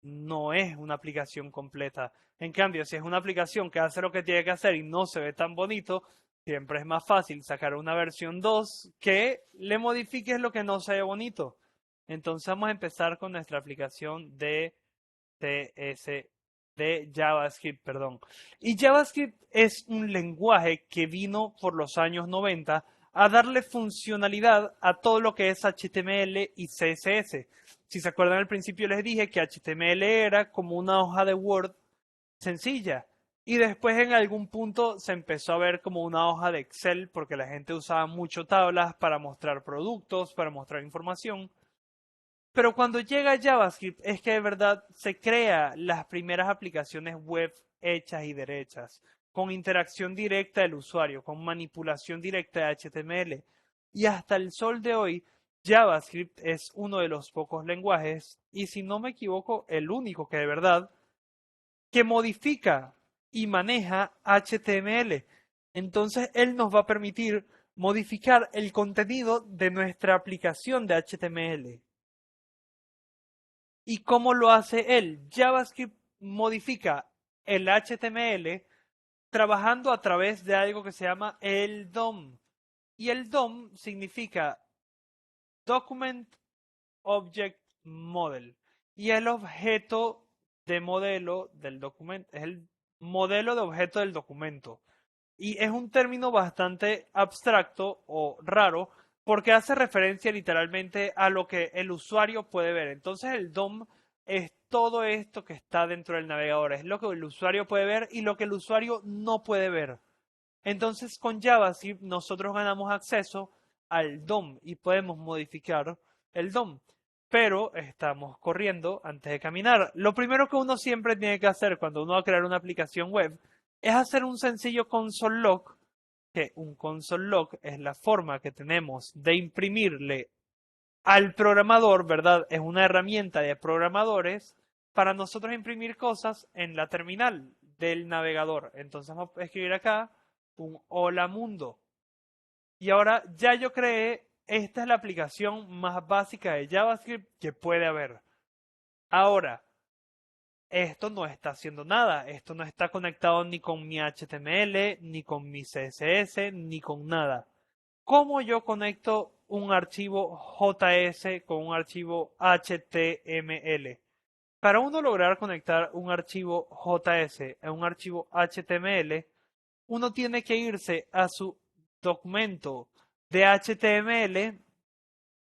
no es una aplicación completa. En cambio, si es una aplicación que hace lo que tiene que hacer y no se ve tan bonito, siempre es más fácil sacar una versión 2 que le modifiques lo que no se ve bonito. Entonces vamos a empezar con nuestra aplicación de CSS de JavaScript, perdón. Y JavaScript es un lenguaje que vino por los años 90 a darle funcionalidad a todo lo que es HTML y CSS. Si se acuerdan al principio les dije que HTML era como una hoja de Word sencilla. Y después en algún punto se empezó a ver como una hoja de Excel porque la gente usaba mucho tablas para mostrar productos, para mostrar información. Pero cuando llega JavaScript es que de verdad se crea las primeras aplicaciones web hechas y derechas, con interacción directa del usuario, con manipulación directa de HTML. Y hasta el sol de hoy, JavaScript es uno de los pocos lenguajes, y si no me equivoco, el único que de verdad, que modifica y maneja HTML. Entonces, él nos va a permitir modificar el contenido de nuestra aplicación de HTML. ¿Y cómo lo hace él? JavaScript modifica el HTML trabajando a través de algo que se llama el DOM. Y el DOM significa Document Object Model. Y el objeto de modelo del documento, es el modelo de objeto del documento. Y es un término bastante abstracto o raro porque hace referencia literalmente a lo que el usuario puede ver. Entonces el DOM es todo esto que está dentro del navegador, es lo que el usuario puede ver y lo que el usuario no puede ver. Entonces con JavaScript nosotros ganamos acceso al DOM y podemos modificar el DOM. Pero estamos corriendo antes de caminar. Lo primero que uno siempre tiene que hacer cuando uno va a crear una aplicación web es hacer un sencillo console log, que un console log es la forma que tenemos de imprimirle al programador, ¿verdad? Es una herramienta de programadores para nosotros imprimir cosas en la terminal del navegador. Entonces vamos a escribir acá un hola mundo. Y ahora ya yo creé, esta es la aplicación más básica de JavaScript que puede haber. Ahora, esto no está haciendo nada, esto no está conectado ni con mi HTML, ni con mi CSS, ni con nada. ¿Cómo yo conecto un archivo JS con un archivo HTML? Para uno lograr conectar un archivo JS a un archivo HTML, uno tiene que irse a su documento de HTML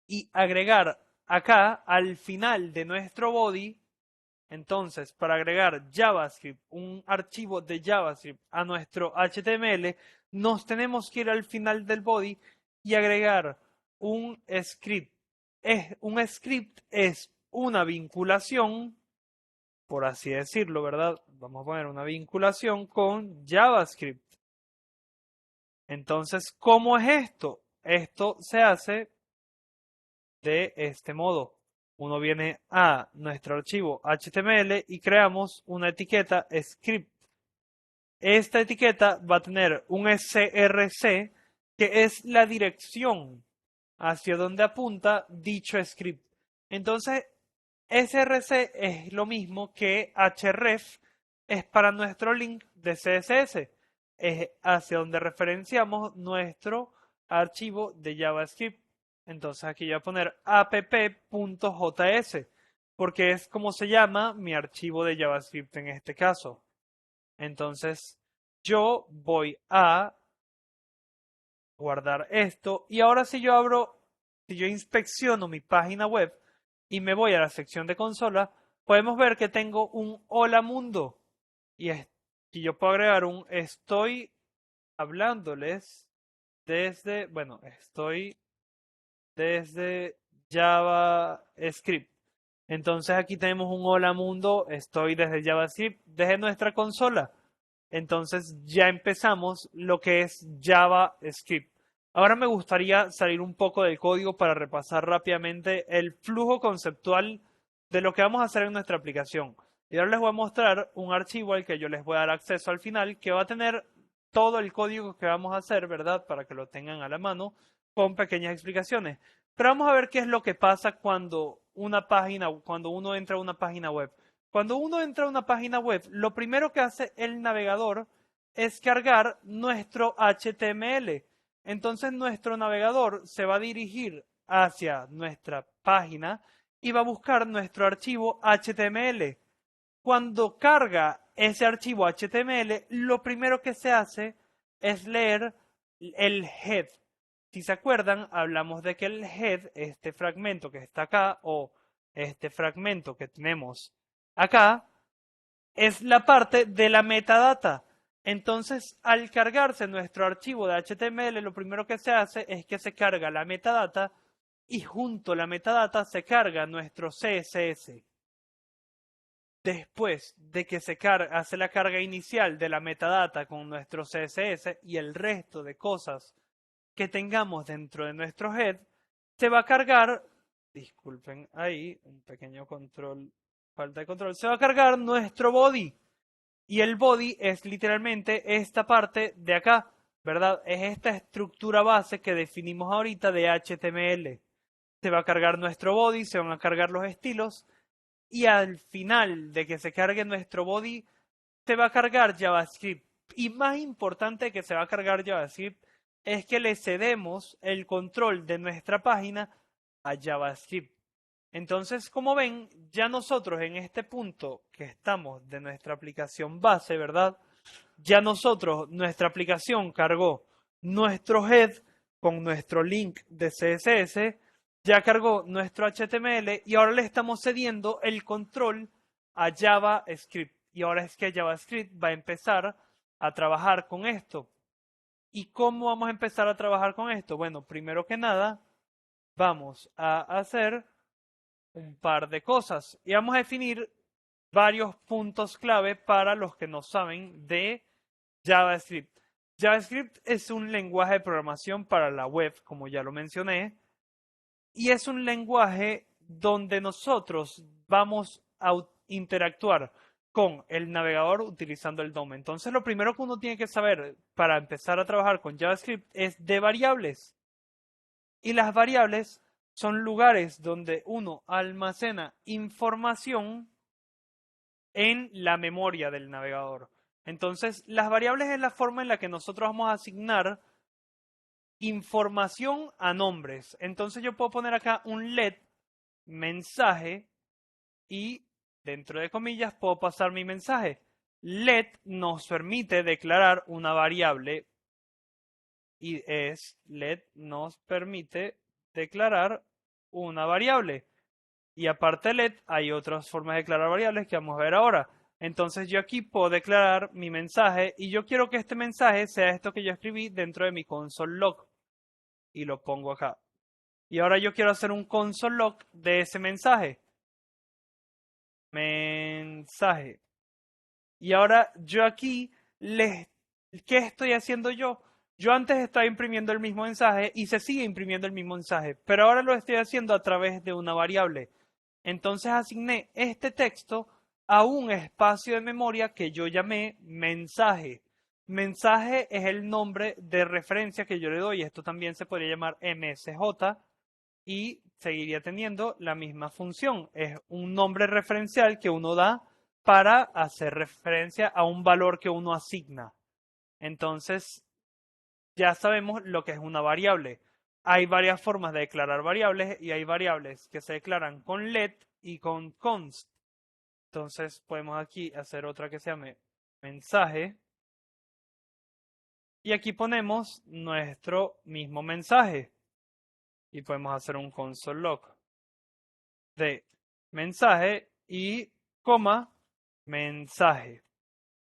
y agregar acá al final de nuestro body. Entonces, para agregar JavaScript, un archivo de JavaScript a nuestro HTML, nos tenemos que ir al final del body y agregar un script. Un script es una vinculación, por así decirlo, ¿verdad? Vamos a poner una vinculación con JavaScript. Entonces, ¿cómo es esto? Esto se hace de este modo. Uno viene a nuestro archivo HTML y creamos una etiqueta script. Esta etiqueta va a tener un src, que es la dirección hacia donde apunta dicho script. Entonces, src es lo mismo que href, es para nuestro link de CSS, es hacia donde referenciamos nuestro archivo de JavaScript. Entonces aquí voy a poner app.js, porque es como se llama mi archivo de JavaScript en este caso. Entonces yo voy a guardar esto y ahora si yo inspecciono mi página web y me voy a la sección de consola, podemos ver que tengo un hola mundo y yo puedo agregar un estoy hablándoles estoy desde JavaScript. Entonces aquí tenemos un hola mundo, estoy desde JavaScript, desde nuestra consola. Entonces ya empezamos lo que es JavaScript. Ahora me gustaría salir un poco del código para repasar rápidamente el flujo conceptual de lo que vamos a hacer en nuestra aplicación. Y ahora les voy a mostrar un archivo al que yo les voy a dar acceso al final, que va a tener todo el código que vamos a hacer, ¿verdad? Para que lo tengan a la mano, con pequeñas explicaciones. Pero vamos a ver qué es lo que pasa cuando cuando uno entra a una página web. Cuando uno entra a una página web, lo primero que hace el navegador es cargar nuestro HTML. Entonces nuestro navegador se va a dirigir hacia nuestra página y va a buscar nuestro archivo HTML. Cuando carga ese archivo HTML, lo primero que se hace es leer el head. Si se acuerdan, hablamos de que el head, este fragmento que está acá, o este fragmento que tenemos acá, es la parte de la metadata. Entonces, al cargarse nuestro archivo de HTML, lo primero que se hace es que se carga la metadata y junto a la metadata se carga nuestro CSS. Después de que hace la carga inicial de la metadata con nuestro CSS y el resto de cosas que tengamos dentro de nuestro head, se va a cargar, disculpen ahí, un pequeño control, falta de control, se va a cargar nuestro body. Y el body es literalmente esta parte de acá, ¿verdad? Es esta estructura base que definimos ahorita de HTML. Se va a cargar nuestro body, se van a cargar los estilos y al final de que se cargue nuestro body, se va a cargar JavaScript. Y más importante que se va a cargar JavaScript es que le cedemos el control de nuestra página a JavaScript. Entonces, como ven, ya nosotros en este punto que estamos de nuestra aplicación base, ¿verdad? Ya nuestra aplicación cargó nuestro head con nuestro link de CSS, ya cargó nuestro HTML y ahora le estamos cediendo el control a JavaScript. Y ahora es que JavaScript va a empezar a trabajar con esto. ¿Y cómo vamos a empezar a trabajar con esto? Bueno, primero que nada, vamos a hacer un par de cosas y vamos a definir varios puntos clave para los que no saben de JavaScript. JavaScript es un lenguaje de programación para la web, como ya lo mencioné, y es un lenguaje donde nosotros vamos a interactuar con el navegador utilizando el DOM. Entonces, lo primero que uno tiene que saber para empezar a trabajar con JavaScript es de variables. Y las variables son lugares donde uno almacena información en la memoria del navegador. Entonces, las variables es la forma en la que nosotros vamos a asignar información a nombres. Entonces yo puedo poner acá un let mensaje y dentro de comillas puedo pasar mi mensaje. Let nos permite declarar una variable y let nos permite declarar una variable. Y aparte de let hay otras formas de declarar variables que vamos a ver ahora. Entonces yo aquí puedo declarar mi mensaje y yo quiero que este mensaje sea esto que yo escribí dentro de mi console log. Y lo pongo acá. Y ahora yo quiero hacer un console log de ese mensaje. Mensaje. Y ahora yo aquí, ¿qué estoy haciendo yo? Yo antes estaba imprimiendo el mismo mensaje y se sigue imprimiendo el mismo mensaje, pero ahora lo estoy haciendo a través de una variable. Entonces asigné este texto a un espacio de memoria que yo llamé mensaje. Mensaje es el nombre de referencia que yo le doy. Esto también se podría llamar MSJ y seguiría teniendo la misma función. Es un nombre referencial que uno da para hacer referencia a un valor que uno asigna. Entonces, ya sabemos lo que es una variable. Hay varias formas de declarar variables y hay variables que se declaran con let y con const. Entonces, podemos aquí hacer otra que se llame mensaje. Y aquí ponemos nuestro mismo mensaje. Y podemos hacer un console log de mensaje y coma mensaje.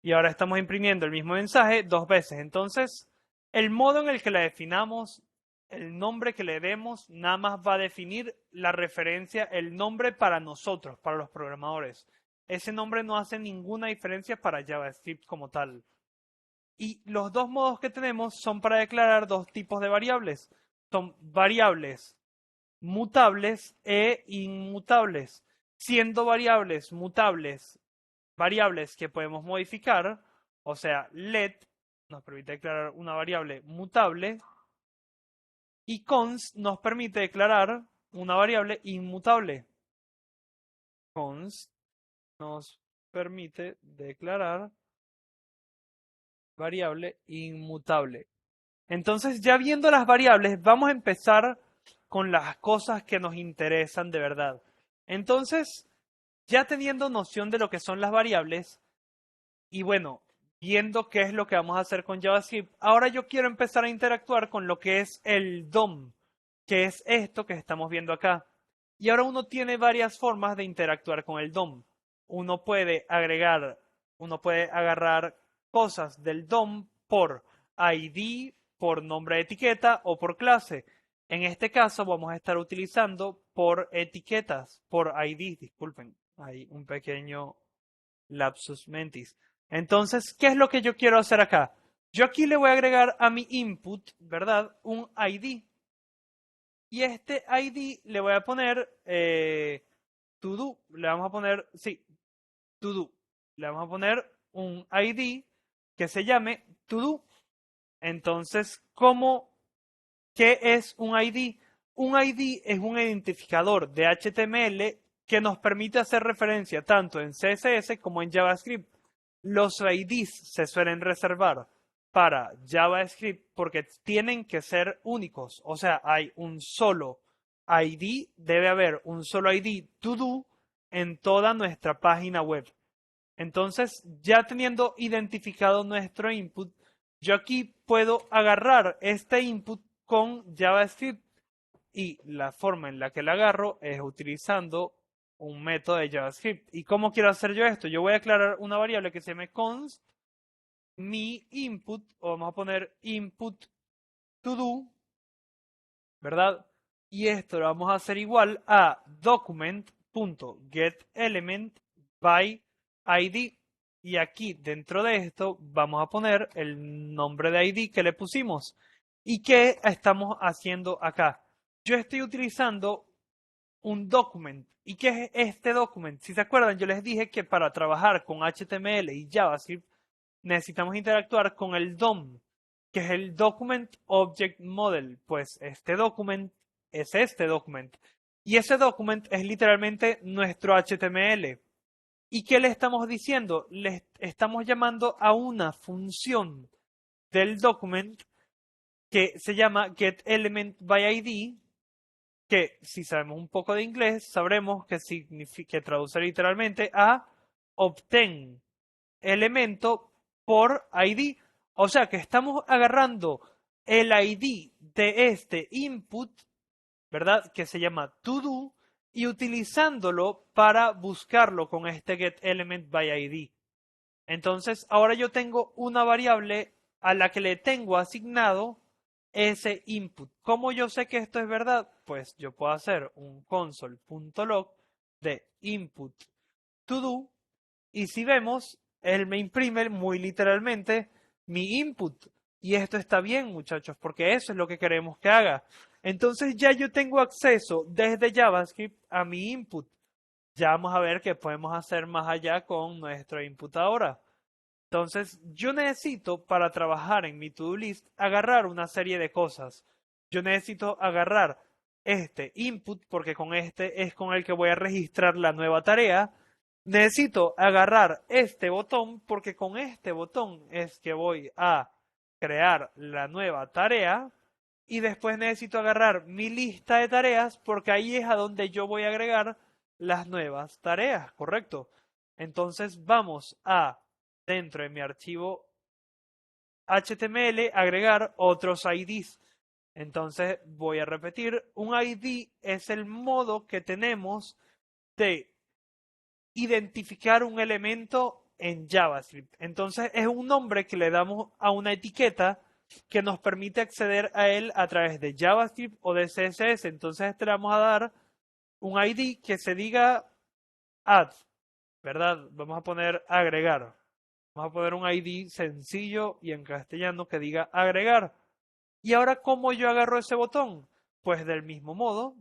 Y ahora estamos imprimiendo el mismo mensaje dos veces. Entonces, el modo en el que la definamos, el nombre que le demos, nada más va a definir la referencia, el nombre para nosotros, para los programadores. Ese nombre no hace ninguna diferencia para JavaScript como tal. Y los dos modos que tenemos son para declarar dos tipos de variables. Son variables mutables e inmutables. Siendo variables mutables, variables que podemos modificar, o sea, let nos permite declarar una variable mutable y const nos permite declarar una variable inmutable. Const nos permite declarar variable inmutable. Entonces, ya viendo las variables, vamos a empezar con las cosas que nos interesan de verdad. Entonces, ya teniendo noción de lo que son las variables, y bueno, viendo qué es lo que vamos a hacer con JavaScript, ahora yo quiero empezar a interactuar con lo que es el DOM, que es esto que estamos viendo acá. Y ahora uno tiene varias formas de interactuar con el DOM. Uno puede agarrar cosas del DOM por ID, por nombre de etiqueta o por clase. En este caso vamos a estar utilizando por etiquetas, por ID, disculpen, hay un pequeño lapsus mentis. Entonces, ¿qué es lo que yo quiero hacer acá? Yo aquí le voy a agregar a mi input, ¿verdad? Un ID. Y este ID le voy a poner to do. Le vamos a poner, sí, to do. Le vamos a poner un ID que se llame to do. Entonces, ¿qué es un ID? Un ID es un identificador de HTML que nos permite hacer referencia tanto en CSS como en JavaScript. Los IDs se suelen reservar para JavaScript porque tienen que ser únicos. O sea, hay un solo ID, debe haber un solo ID to do en toda nuestra página web. Entonces, ya teniendo identificado nuestro input, yo aquí puedo agarrar este input con JavaScript y la forma en la que lo agarro es utilizando un método de JavaScript. ¿Y cómo quiero hacer yo esto? Yo voy a declarar una variable que se llame const mi input, o vamos a poner input to do, ¿verdad? Y esto lo vamos a hacer igual a document.getElement by ID. Y aquí dentro de esto vamos a poner el nombre de ID que le pusimos. ¿Y qué estamos haciendo acá? Yo estoy utilizando un document. ¿Y qué es este document? Si se acuerdan, yo les dije que para trabajar con HTML y JavaScript necesitamos interactuar con el DOM, que es el Document Object Model. Pues este document es este document. Y ese document es literalmente nuestro HTML. ¿Y qué le estamos diciendo? Le estamos llamando a una función del document que se llama getElementById, que si sabemos un poco de inglés, sabremos que significa, traduce literalmente a obtén elemento por ID. O sea que estamos agarrando el ID de este input, ¿verdad? Que se llama todo y utilizándolo para buscarlo con este getElementById. Entonces, ahora yo tengo una variable a la que le tengo asignado ese input. ¿Cómo yo sé que esto es verdad? Pues yo puedo hacer un console.log de input todo y si vemos, él me imprime muy literalmente mi input. Y esto está bien, muchachos, porque eso es lo que queremos que haga. Entonces ya yo tengo acceso desde JavaScript a mi input. Ya vamos a ver qué podemos hacer más allá con nuestro input ahora. Entonces, yo necesito para trabajar en mi to-do list agarrar una serie de cosas. Yo necesito agarrar este input porque con este es con el que voy a registrar la nueva tarea. Necesito agarrar este botón porque con este botón es que voy a crear la nueva tarea. Y después necesito agarrar mi lista de tareas porque ahí es a donde yo voy a agregar las nuevas tareas, ¿correcto? Entonces vamos a dentro de mi archivo HTML agregar otros IDs. Entonces voy a repetir, un ID es el modo que tenemos de identificar un elemento en JavaScript. Entonces es un nombre que le damos a una etiqueta que nos permite acceder a él a través de JavaScript o de CSS. Entonces le vamos a dar un ID que se diga add, ¿verdad? Vamos a poner agregar. Vamos a poner un ID sencillo y en castellano que diga agregar. Y ahora, ¿cómo yo agarro ese botón? Pues del mismo modo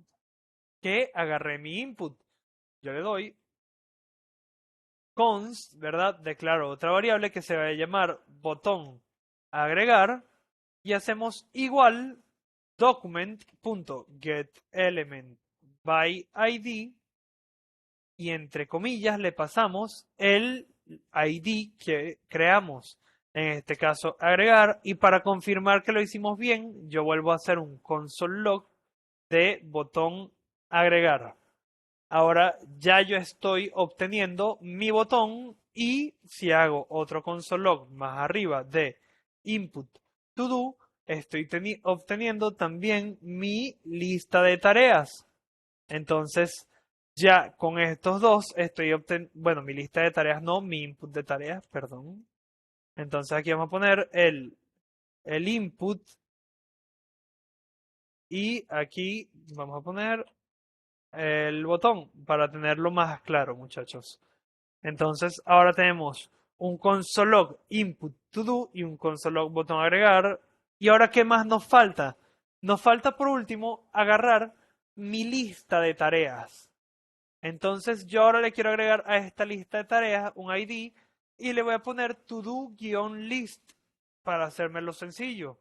que agarré mi input. Yo le doy const, ¿verdad? Declaro otra variable que se va a llamar botón agregar y hacemos igual document.getElementById y entre comillas le pasamos el ID que creamos, en este caso agregar, y para confirmar que lo hicimos bien, yo vuelvo a hacer un console log de botón agregar. Ahora ya yo estoy obteniendo mi botón y si hago otro console log más arriba de input to do, estoy obteniendo también mi lista de tareas. Entonces, ya con estos dos estoy obteniendo, bueno, mi lista de tareas no, mi input de tareas, perdón. Entonces aquí vamos a poner el input y aquí vamos a poner el botón para tenerlo más claro, muchachos. Entonces, ahora tenemos un console log input to do y un console log botón agregar. Y ahora, ¿qué más nos falta? Nos falta por último agarrar mi lista de tareas. Entonces yo ahora le quiero agregar a esta lista de tareas un ID y le voy a poner to-do-list para hacérmelo sencillo.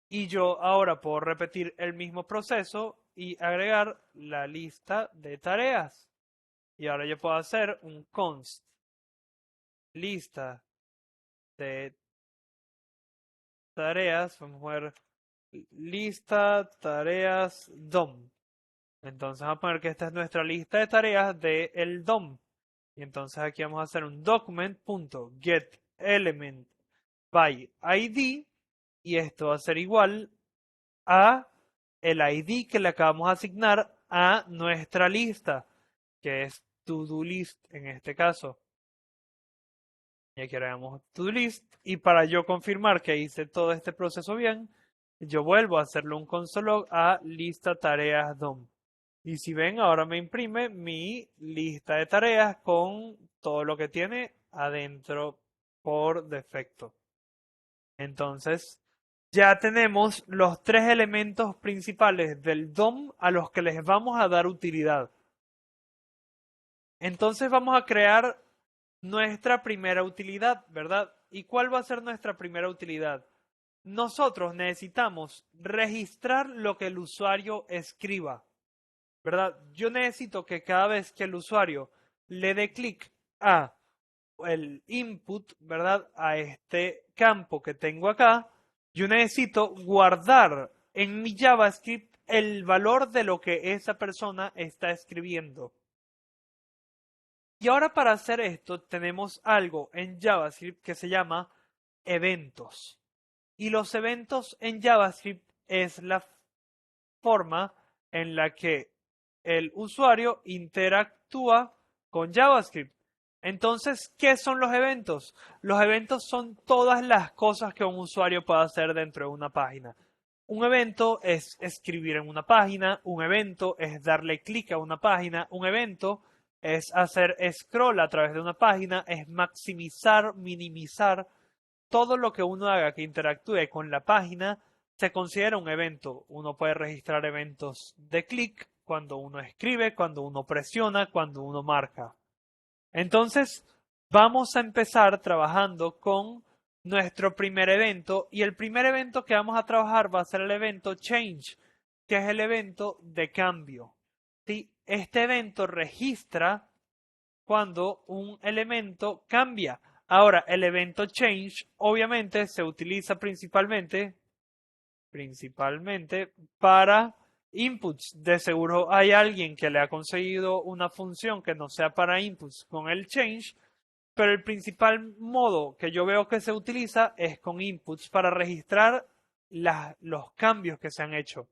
Y yo ahora puedo repetir el mismo proceso y agregar la lista de tareas. Y ahora yo puedo hacer un const lista de tareas. Vamos a ver lista tareas DOM. Entonces vamos a poner que esta es nuestra lista de tareas del DOM. Y entonces aquí vamos a hacer un document.getElementById y esto va a ser igual a el ID que le acabamos de asignar a nuestra lista, que es to-do list en este caso. Y aquí agregamos to-do list y para yo confirmar que hice todo este proceso bien, yo vuelvo a hacerle un console log a lista tareas DOM. Y si ven, ahora me imprime mi lista de tareas con todo lo que tiene adentro por defecto. Entonces, ya tenemos los tres elementos principales del DOM a los que les vamos a dar utilidad. Entonces vamos a crear nuestra primera utilidad, ¿verdad? ¿Y cuál va a ser nuestra primera utilidad? Nosotros necesitamos registrar lo que el usuario escriba. ¿Verdad? Yo necesito que cada vez que el usuario le dé clic a el input, ¿verdad? A este campo que tengo acá, yo necesito guardar en mi JavaScript el valor de lo que esa persona está escribiendo. Y ahora para hacer esto tenemos algo en JavaScript que se llama eventos. Y los eventos en JavaScript es la forma en la que el usuario interactúa con JavaScript. Entonces, ¿qué son los eventos? Los eventos son todas las cosas que un usuario puede hacer dentro de una página. Un evento es escribir en una página, un evento es darle clic a una página, un evento es hacer scroll a través de una página, es maximizar, minimizar todo lo que uno haga que interactúe con la página se considera un evento. Uno puede registrar eventos de clic cuando uno escribe, cuando uno presiona, cuando uno marca. Entonces, vamos a empezar trabajando con nuestro primer evento y el primer evento que vamos a trabajar va a ser el evento change, que es el evento de cambio. ¿Sí? Este evento registra cuando un elemento cambia. Ahora, el evento change obviamente se utiliza principalmente para inputs. De seguro hay alguien que le ha conseguido una función que no sea para inputs con el change, pero el principal modo que yo veo que se utiliza es con inputs para registrar los cambios que se han hecho.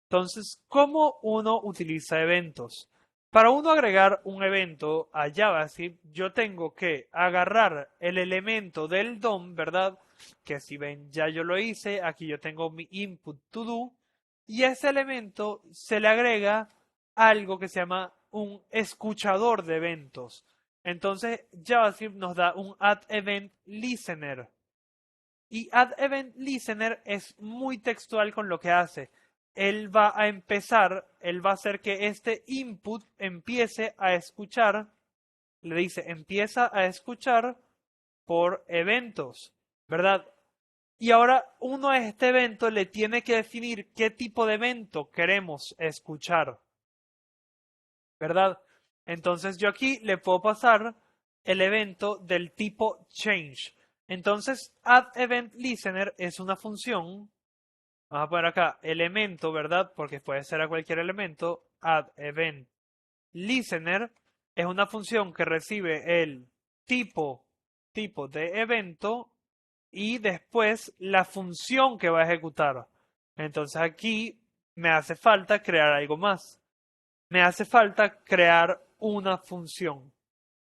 Entonces, ¿cómo uno utiliza eventos? Para uno agregar un evento a JavaScript, yo tengo que agarrar el elemento del DOM, ¿verdad? Que si ven, ya yo lo hice. Aquí yo tengo mi input to do. Y a ese elemento se le agrega algo que se llama un escuchador de eventos. Entonces, JavaScript nos da un add event listener. Y add event listener es muy textual con lo que hace. Él va a hacer que este input empiece a escuchar, le dice, empieza a escuchar por eventos, ¿verdad? Y ahora uno a este evento le tiene que definir qué tipo de evento queremos escuchar, ¿verdad? Entonces yo aquí le puedo pasar el evento del tipo change. Entonces, add event listener es una función. Vamos a poner acá elemento, ¿verdad? Porque puede ser a cualquier elemento. Add event listener es una función que recibe el tipo de evento y después la función que va a ejecutar. Entonces aquí me hace falta crear algo más. Me hace falta crear una función.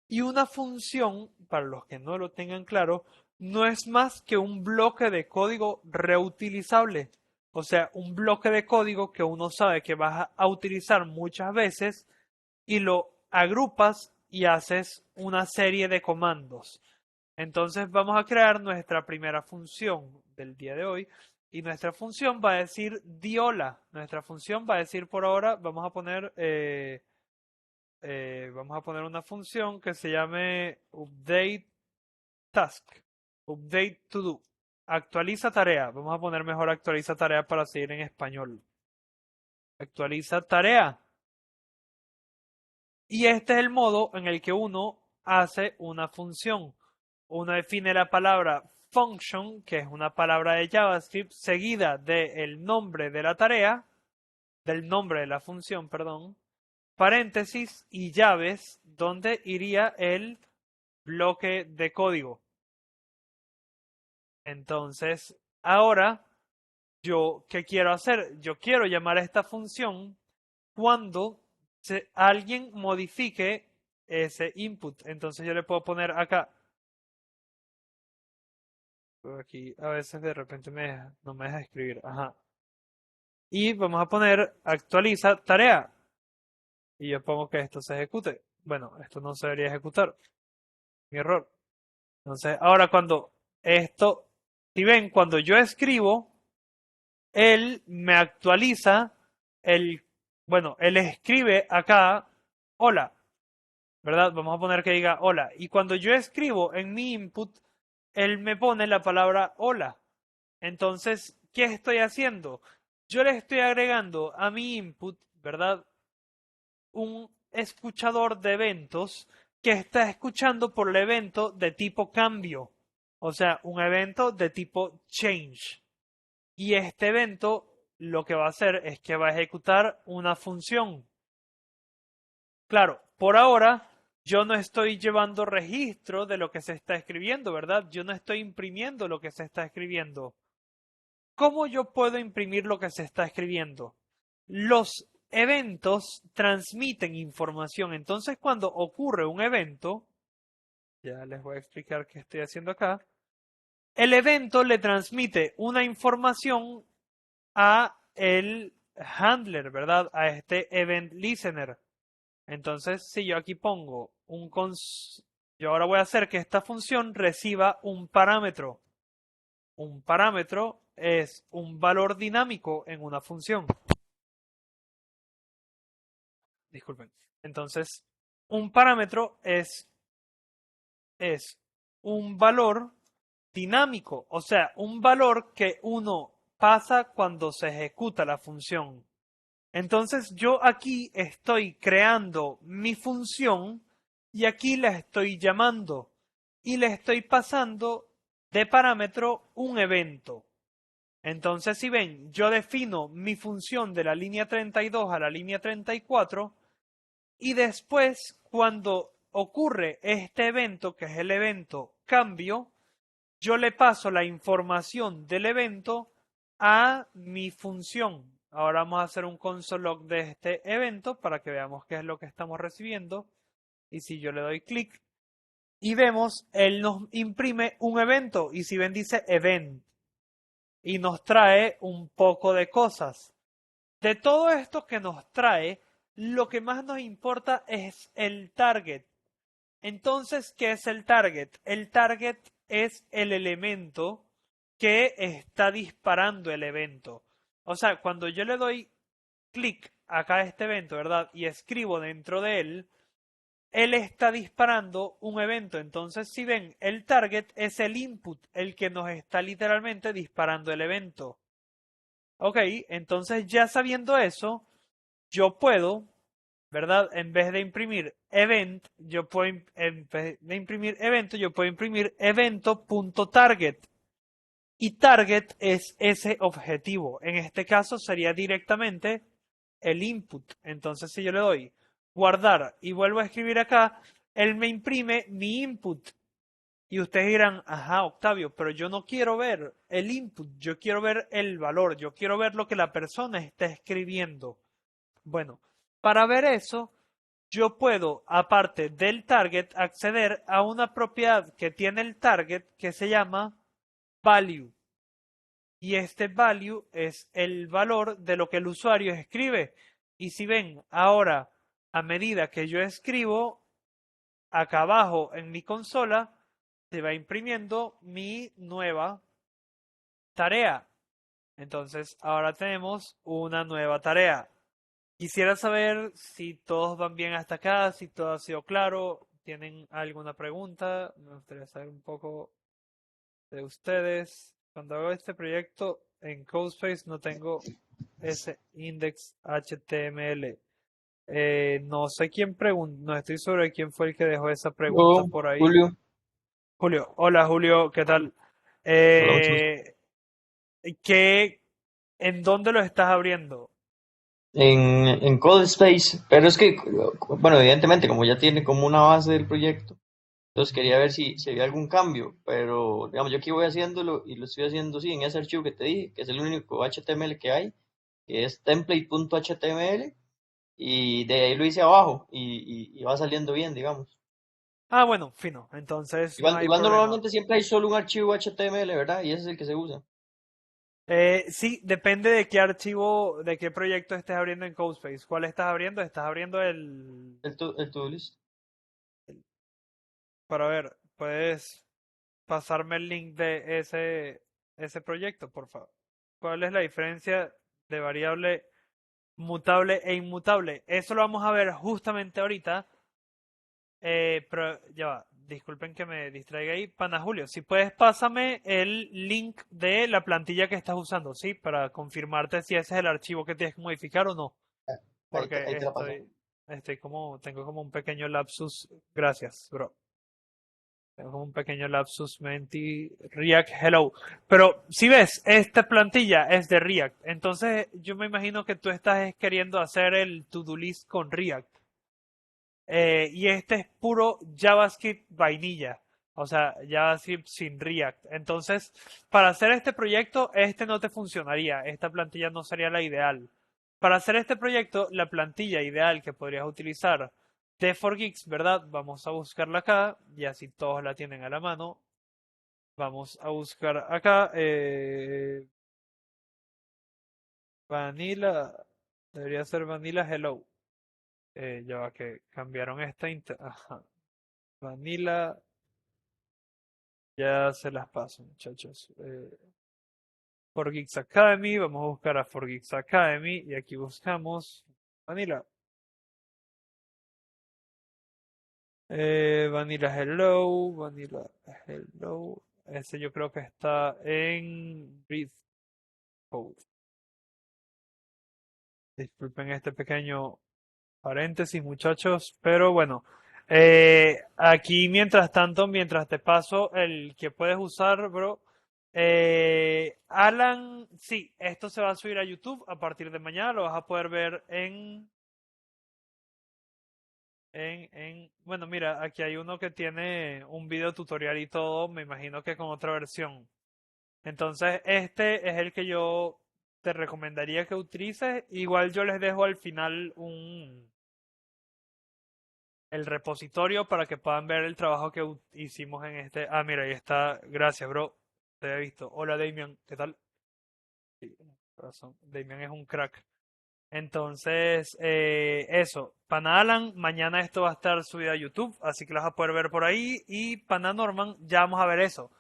Y una función, para los que no lo tengan claro, no es más que un bloque de código reutilizable. O sea, un bloque de código que uno sabe que vas a utilizar muchas veces y lo agrupas y haces una serie de comandos. Entonces vamos a crear nuestra primera función del día de hoy y nuestra función va a decir diola. Nuestra función va a decir por ahora, vamos a poner una función que se llame update task, update to do, actualiza tarea. Vamos a poner mejor actualiza tarea para seguir en español. Actualiza tarea. Y este es el modo en el que uno hace una función. Uno define la palabra function, que es una palabra de JavaScript, seguida del nombre de la tarea, del nombre de la función, perdón, paréntesis y llaves, donde iría el bloque de código. Entonces, ahora, ¿qué quiero hacer? Yo quiero llamar a esta función cuando alguien modifique ese input. Entonces yo le puedo poner acá. Aquí a veces de repente no me deja escribir. Ajá. Y vamos a poner actualiza tarea. Y yo pongo que esto se ejecute. Bueno, esto no se debería ejecutar. Mi error. Entonces, ahora si ven, cuando yo escribo, él me actualiza él escribe acá, hola, ¿verdad? Vamos a poner que diga hola. Y cuando yo escribo en mi input, él me pone la palabra hola. Entonces, ¿qué estoy haciendo? Yo le estoy agregando a mi input, ¿verdad? Un escuchador de eventos que está escuchando por el evento de tipo cambio. O sea, un evento de tipo change. Y este evento lo que va a hacer es que va a ejecutar una función. Claro, por ahora yo no estoy llevando registro de lo que se está escribiendo, ¿verdad? Yo no estoy imprimiendo lo que se está escribiendo. ¿Cómo yo puedo imprimir lo que se está escribiendo? Los eventos transmiten información. Entonces, cuando ocurre un evento, ya les voy a explicar qué estoy haciendo acá. El evento le transmite una información a el handler, ¿verdad? A este event listener. Entonces, si yo aquí pongo yo ahora voy a hacer que esta función reciba un parámetro. Un parámetro es un valor dinámico en una función. Disculpen. Entonces, un parámetro es un valor dinámico, o sea, un valor que uno pasa cuando se ejecuta la función. Entonces yo aquí estoy creando mi función y aquí la estoy llamando y le estoy pasando de parámetro un evento. Entonces si ven, yo defino mi función de la línea 32 a la línea 34 y después cuando ocurre este evento, que es el evento cambio, yo le paso la información del evento a mi función. Ahora vamos a hacer un console log de este evento para que veamos qué es lo que estamos recibiendo. Y si yo le doy clic y vemos, él nos imprime un evento. Y si ven, dice event. Y nos trae un poco de cosas. De todo esto que nos trae, lo que más nos importa es el target. Entonces, ¿qué es el target? El target es el elemento que está disparando el evento. O sea, cuando yo le doy clic acá a este evento, ¿verdad? Y escribo dentro de él está disparando un evento. Entonces, si ven, el target es el input, el que nos está literalmente disparando el evento. Ok, entonces ya sabiendo eso, yo puedo, ¿verdad? En vez de imprimir event, en vez de imprimir evento, yo puedo imprimir evento.target. Y target es ese objetivo. En este caso sería directamente el input. Entonces, si yo le doy guardar y vuelvo a escribir acá, él me imprime mi input. Y ustedes dirán, ajá, Octavio, pero yo no quiero ver el input, yo quiero ver el valor, yo quiero ver lo que la persona está escribiendo. Bueno, para ver eso, yo puedo, aparte del target, acceder a una propiedad que tiene el target que se llama value. Y este value es el valor de lo que el usuario escribe. Y si ven, ahora, a medida que yo escribo, acá abajo en mi consola, se va imprimiendo mi nueva tarea. Entonces, ahora tenemos una nueva tarea. Quisiera saber si todos van bien hasta acá, si todo ha sido claro. ¿Tienen alguna pregunta? Me gustaría saber un poco de ustedes. Cuando hago este proyecto en CodeSpace no tengo ese index HTML. No sé quién preguntó, no estoy seguro de quién fue el que dejó esa pregunta Yo, por ahí. Julio, Julio, hola Julio, ¿qué tal? hola, mucho gusto. Eh, ¿En dónde lo estás abriendo? En CodeSpace, pero es que, bueno, evidentemente, como ya tiene como una base del proyecto, entonces quería ver si había algún cambio, pero digamos, yo aquí voy haciéndolo y lo estoy haciendo, sí, en ese archivo que te dije, que es el único HTML que hay, que es template.html, y de ahí lo hice abajo y va saliendo bien, digamos. Ah, bueno, fino, entonces no hay Igual problema. normalmente siempre hay solo un archivo HTML, ¿verdad? Y ese es el que se usa, Sí, depende de qué archivo, de qué proyecto estés abriendo en CodeSpace. ¿Cuál estás abriendo? Estás abriendo el to-do list. para ver, ¿puedes pasarme el link de ese proyecto, por favor? ¿Cuál es la diferencia de variable mutable e inmutable? Eso lo vamos a ver justamente ahorita. Pero ya va, disculpen que me distraiga ahí. Pana Julio, si puedes, pásame el link de la plantilla que estás usando, ¿sí? Para confirmarte si ese es el archivo que tienes que modificar o no. Ahí Porque te la paso. tengo como un pequeño lapsus. Gracias, bro. Tengo un pequeño lapsus menti. React Hello. Pero si ves, esta plantilla es de React. Entonces yo me imagino que tú estás queriendo hacer el to-do list con React. Y este es puro JavaScript vainilla. O sea, JavaScript sin React. Entonces, para hacer este proyecto, este no te funcionaría. Esta plantilla no sería la ideal. Para hacer este proyecto, la plantilla ideal que podrías utilizar de 4Geeks, ¿verdad? Vamos a buscarla acá, y así todos la tienen a la mano. Vamos a buscar acá. Vanilla. Debería ser Vanilla Hello. Ya va que cambiaron esta. Ajá. Vanilla. Ya se las paso, muchachos. 4Geeks Academy. Vamos a buscar a 4Geeks Academy. Y aquí buscamos Vanilla. Vanilla Hello. Vanilla Hello. Ese yo creo que está en Breathe Code. Disculpen este pequeño paréntesis, muchachos, pero bueno, aquí mientras tanto, mientras te paso el que puedes usar, bro, Alan, sí, esto se va a subir a YouTube a partir de mañana, lo vas a poder ver bueno, mira, aquí hay uno que tiene un video tutorial y todo, me imagino que con otra versión. Entonces, este es el que yo te recomendaría que utilices. Igual yo les dejo al final el repositorio para que puedan ver el trabajo que hicimos en este. Ah, mira, ahí está. Gracias, bro. Te he visto. Hola, Damian. ¿Qué tal? Sí, corazón. Damian es un crack. Entonces, eso. Pana Alan, mañana esto va a estar subido a YouTube, así que lo vas a poder ver por ahí. Y Pana Norman, ya vamos a ver eso.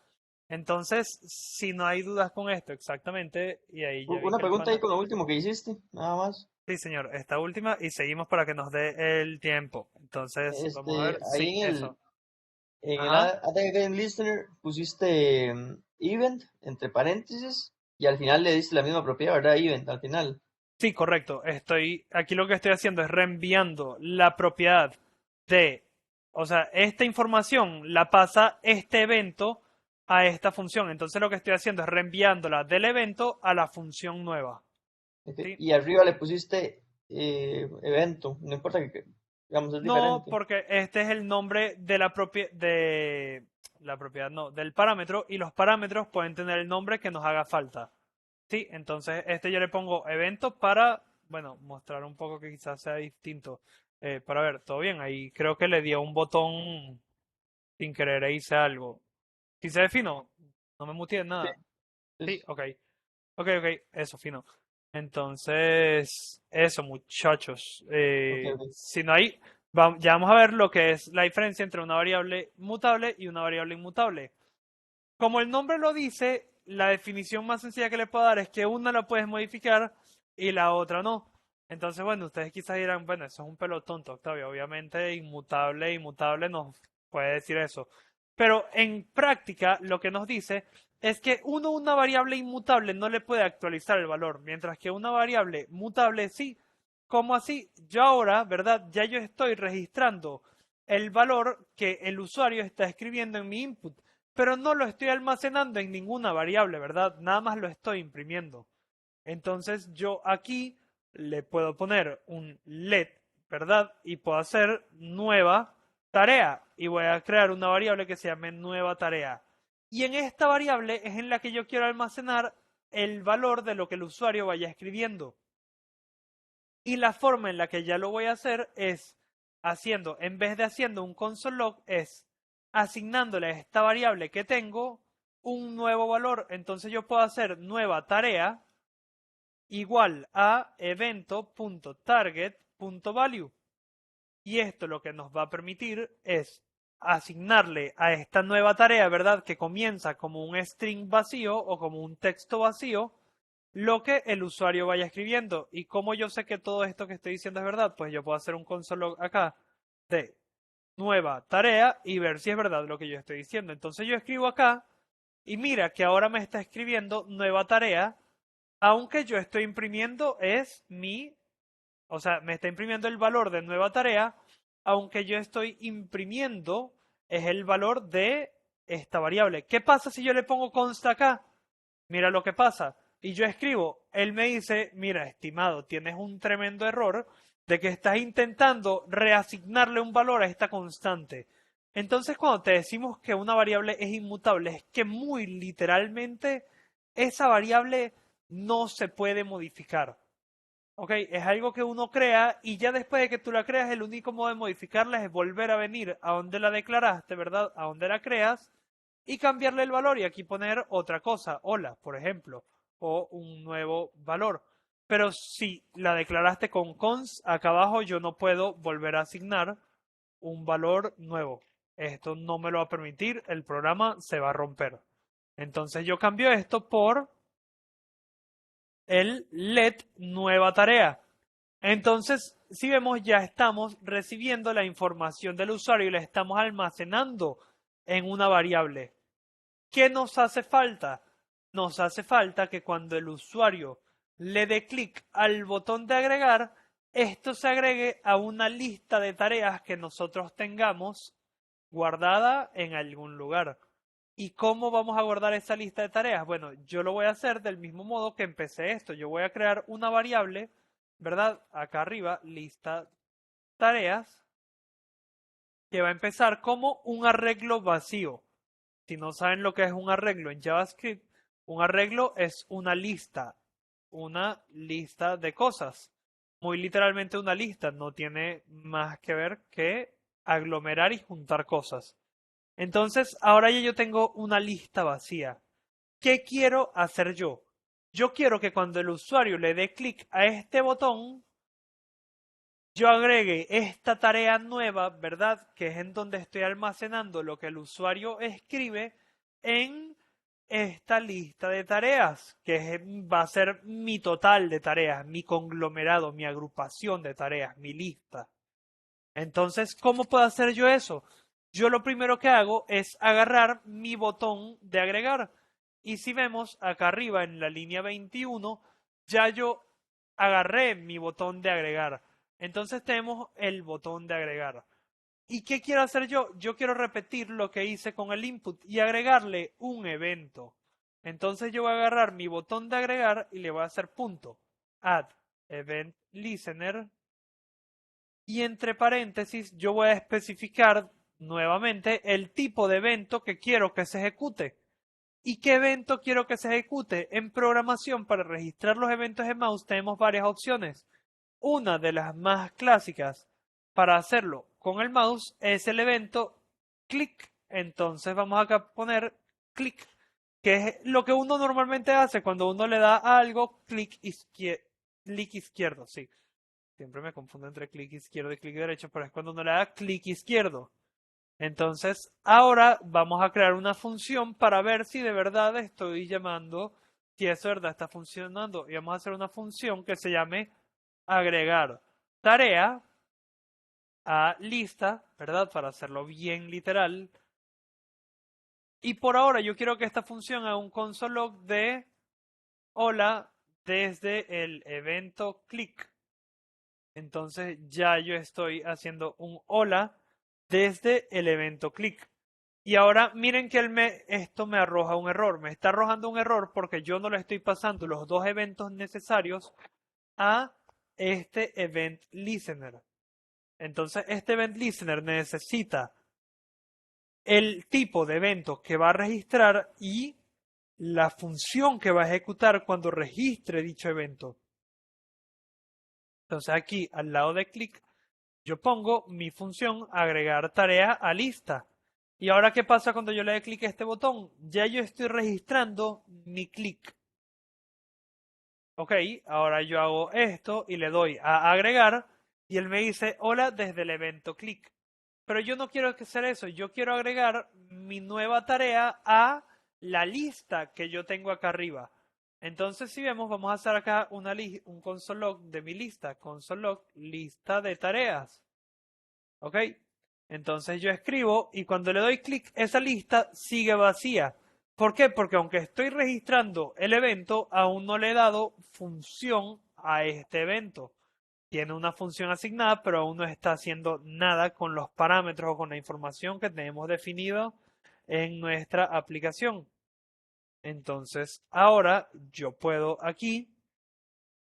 Entonces, si no hay dudas con esto, exactamente, y ahí ya vi Una que el pregunta ahí pana. con lo último que hiciste, nada más. Sí, señor, esta última y seguimos para que nos dé el tiempo. Entonces, vamos a ver. Sí, Ahí eso. en el Ajá. Attack Again Listener pusiste event entre paréntesis y al final le diste la misma propiedad, ¿verdad? Event al final. Sí, correcto. Aquí lo que estoy haciendo es reenviando la propiedad de, o sea, esta información la pasa este evento a esta función. Entonces lo que estoy haciendo es reenviándola del evento a la función nueva. Ok, ¿Sí? y arriba le pusiste evento, no importa digamos, es No, diferente. porque este es el nombre de la propiedad, no, del parámetro, y los parámetros pueden tener el nombre que nos haga falta. Sí, entonces este yo le pongo evento para, bueno, mostrar un poco que quizás sea distinto. Para ver, todo bien, ahí creo que le dio un botón sin querer e hice algo. Si se ve fino, no me muteé Sí, nada. Sí, es- ok. Ok, ok, eso, fino. Entonces, eso, muchachos. ok, ok. Si no hay, ya vamos a ver lo que es la diferencia entre una variable mutable y una variable inmutable. Como el nombre lo dice, la definición más sencilla que le puedo dar es que una la puedes modificar y la otra no. Entonces, bueno, ustedes quizás dirán, bueno, eso es un pelo tonto, Octavio. Obviamente, inmutable nos puede decir eso. Pero en práctica, lo que nos dice es que una variable inmutable no le puede actualizar el valor, mientras que una variable mutable sí. ¿Cómo así? Yo ahora, ¿verdad? Ya yo estoy registrando el valor que el usuario está escribiendo en mi input, pero no lo estoy almacenando en ninguna variable, ¿verdad? Nada más lo estoy imprimiendo. Entonces yo aquí le puedo poner un let, ¿verdad? Y puedo hacer nueva tarea y voy a crear una variable que se llame nueva tarea. Y en esta variable es en la que yo quiero almacenar el valor de lo que el usuario vaya escribiendo. Y la forma en la que ya lo voy a hacer es haciendo, en vez de haciendo un console log, es asignándole a esta variable que tengo un nuevo valor. Entonces yo puedo hacer nueva tarea igual a evento.target.value. Y esto lo que nos va a permitir es asignarle a esta nueva tarea, ¿verdad? Que comienza como un string vacío o como un texto vacío, lo que el usuario vaya escribiendo. ¿Y cómo yo sé que todo esto que estoy diciendo es verdad? Pues yo puedo hacer un console log acá de nueva tarea y ver si es verdad lo que yo estoy diciendo. Entonces yo escribo acá y mira que ahora me está escribiendo nueva tarea, aunque yo estoy imprimiendo o sea, me está imprimiendo el valor de nueva tarea, aunque yo estoy imprimiendo es el valor de esta variable. ¿Qué pasa si yo le pongo const acá? Mira lo que pasa. Y yo escribo, él me dice, mira, estimado, tienes un tremendo error de que estás intentando reasignarle un valor a esta constante. Entonces, cuando te decimos que una variable es inmutable, es que muy literalmente esa variable no se puede modificar. ¿Ok? Es algo que uno crea y ya después de que tú la creas, el único modo de modificarla es volver a venir a donde la declaraste, ¿verdad? A donde la creas y cambiarle el valor y aquí poner otra cosa, hola, por ejemplo, o un nuevo valor. Pero si la declaraste con const, acá abajo yo no puedo volver a asignar un valor nuevo. Esto no me lo va a permitir, el programa se va a romper. Entonces yo cambio esto por el let nueva tarea. Entonces, si vemos, ya estamos recibiendo la información del usuario y la estamos almacenando en una variable. ¿Qué nos hace falta? Nos hace falta que cuando el usuario le dé clic al botón de agregar, esto se agregue a una lista de tareas que nosotros tengamos guardada en algún lugar. ¿Y cómo vamos a guardar esa lista de tareas? Bueno, yo lo voy a hacer del mismo modo que empecé esto. Yo voy a crear una variable, ¿verdad? Acá arriba, lista tareas, que va a empezar como un arreglo vacío. Si no saben lo que es un arreglo en JavaScript, un arreglo es una lista de cosas. Muy literalmente una lista, no tiene más que ver que aglomerar y juntar cosas. Entonces, ahora ya yo tengo una lista vacía. ¿Qué quiero hacer yo? Yo quiero que cuando el usuario le dé clic a este botón, yo agregue esta tarea nueva, ¿verdad? Que es en donde estoy almacenando lo que el usuario escribe en esta lista de tareas, va a ser mi total de tareas, mi conglomerado, mi agrupación de tareas, mi lista. Entonces, ¿cómo puedo hacer yo eso? Yo lo primero que hago es agarrar mi botón de agregar. Y si vemos acá arriba en la línea 21, ya yo agarré mi botón de agregar. Entonces tenemos el botón de agregar. ¿Y qué quiero hacer yo? Yo quiero repetir lo que hice con el input y agregarle un evento. Entonces yo voy a agarrar mi botón de agregar y le voy a hacer punto. Add event listener. Y entre paréntesis yo voy a especificar nuevamente el tipo de evento que quiero que se ejecute. ¿Y qué evento quiero que se ejecute? En programación, para registrar los eventos en mouse tenemos varias opciones. Una de las más clásicas para hacerlo con el mouse es el evento click. Entonces vamos acá a poner click, que es lo que uno normalmente hace cuando uno le da a algo clic izquierdo, sí. Siempre me confundo entre clic izquierdo y clic derecho, pero es cuando uno le da clic izquierdo. Entonces, ahora vamos a crear una función para ver si de verdad estoy llamando, si eso de verdad está funcionando. Y vamos a hacer una función que se llame agregar tarea a lista, ¿verdad? Para hacerlo bien literal. Y por ahora yo quiero que esta función haga un console log de hola desde el evento click. Entonces ya yo estoy haciendo un hola desde el evento click. Y ahora miren que esto me arroja un error. Me está arrojando un error porque yo no le estoy pasando los dos eventos necesarios a este event listener. Entonces este event listener necesita el tipo de evento que va a registrar y la función que va a ejecutar cuando registre dicho evento. Entonces aquí al lado de click yo pongo mi función agregar tarea a lista. Y ahora, ¿qué pasa cuando yo le dé clic a este botón? Ya yo estoy registrando mi clic. Ok, ahora yo hago esto y le doy a agregar y él me dice hola desde el evento clic. Pero yo no quiero hacer eso, yo quiero agregar mi nueva tarea a la lista que yo tengo acá arriba. Entonces, si vemos, vamos a hacer acá un console log de mi lista, console log lista de tareas. ¿Ok? Entonces yo escribo y cuando le doy clic, esa lista sigue vacía. ¿Por qué? Porque aunque estoy registrando el evento, aún no le he dado función a este evento. tiene una función asignada, pero aún no está haciendo nada con los parámetros o con la información que tenemos definido en nuestra aplicación. Entonces, ahora yo puedo aquí,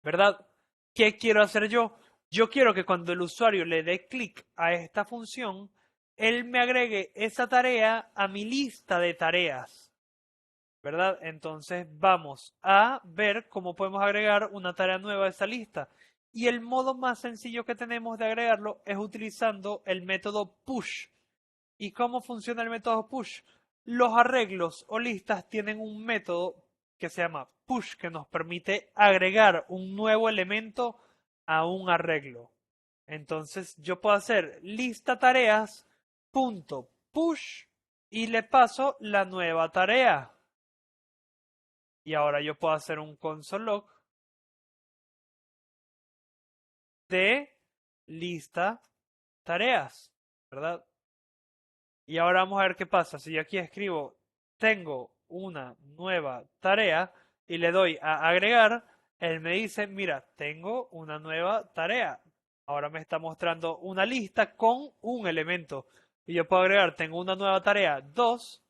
¿verdad? ¿Qué quiero hacer yo? Yo quiero que cuando el usuario le dé clic a esta función, él me agregue esa tarea a mi lista de tareas, ¿verdad? Entonces vamos a ver cómo podemos agregar una tarea nueva a esa lista. Y el modo más sencillo que tenemos de agregarlo es utilizando el método push. ¿Y cómo funciona el método push? Los arreglos o listas tienen un método que se llama push, que nos permite agregar un nuevo elemento a un arreglo. Entonces yo puedo hacer lista tareas punto push y le paso la nueva tarea. Y ahora yo puedo hacer un console log de lista tareas, ¿verdad? Y ahora vamos a ver qué pasa. Si yo aquí escribo, tengo una nueva tarea y le doy a agregar, él me dice, mira, tengo una nueva tarea. Ahora me está mostrando una lista con un elemento. Y yo puedo agregar, tengo una nueva tarea 2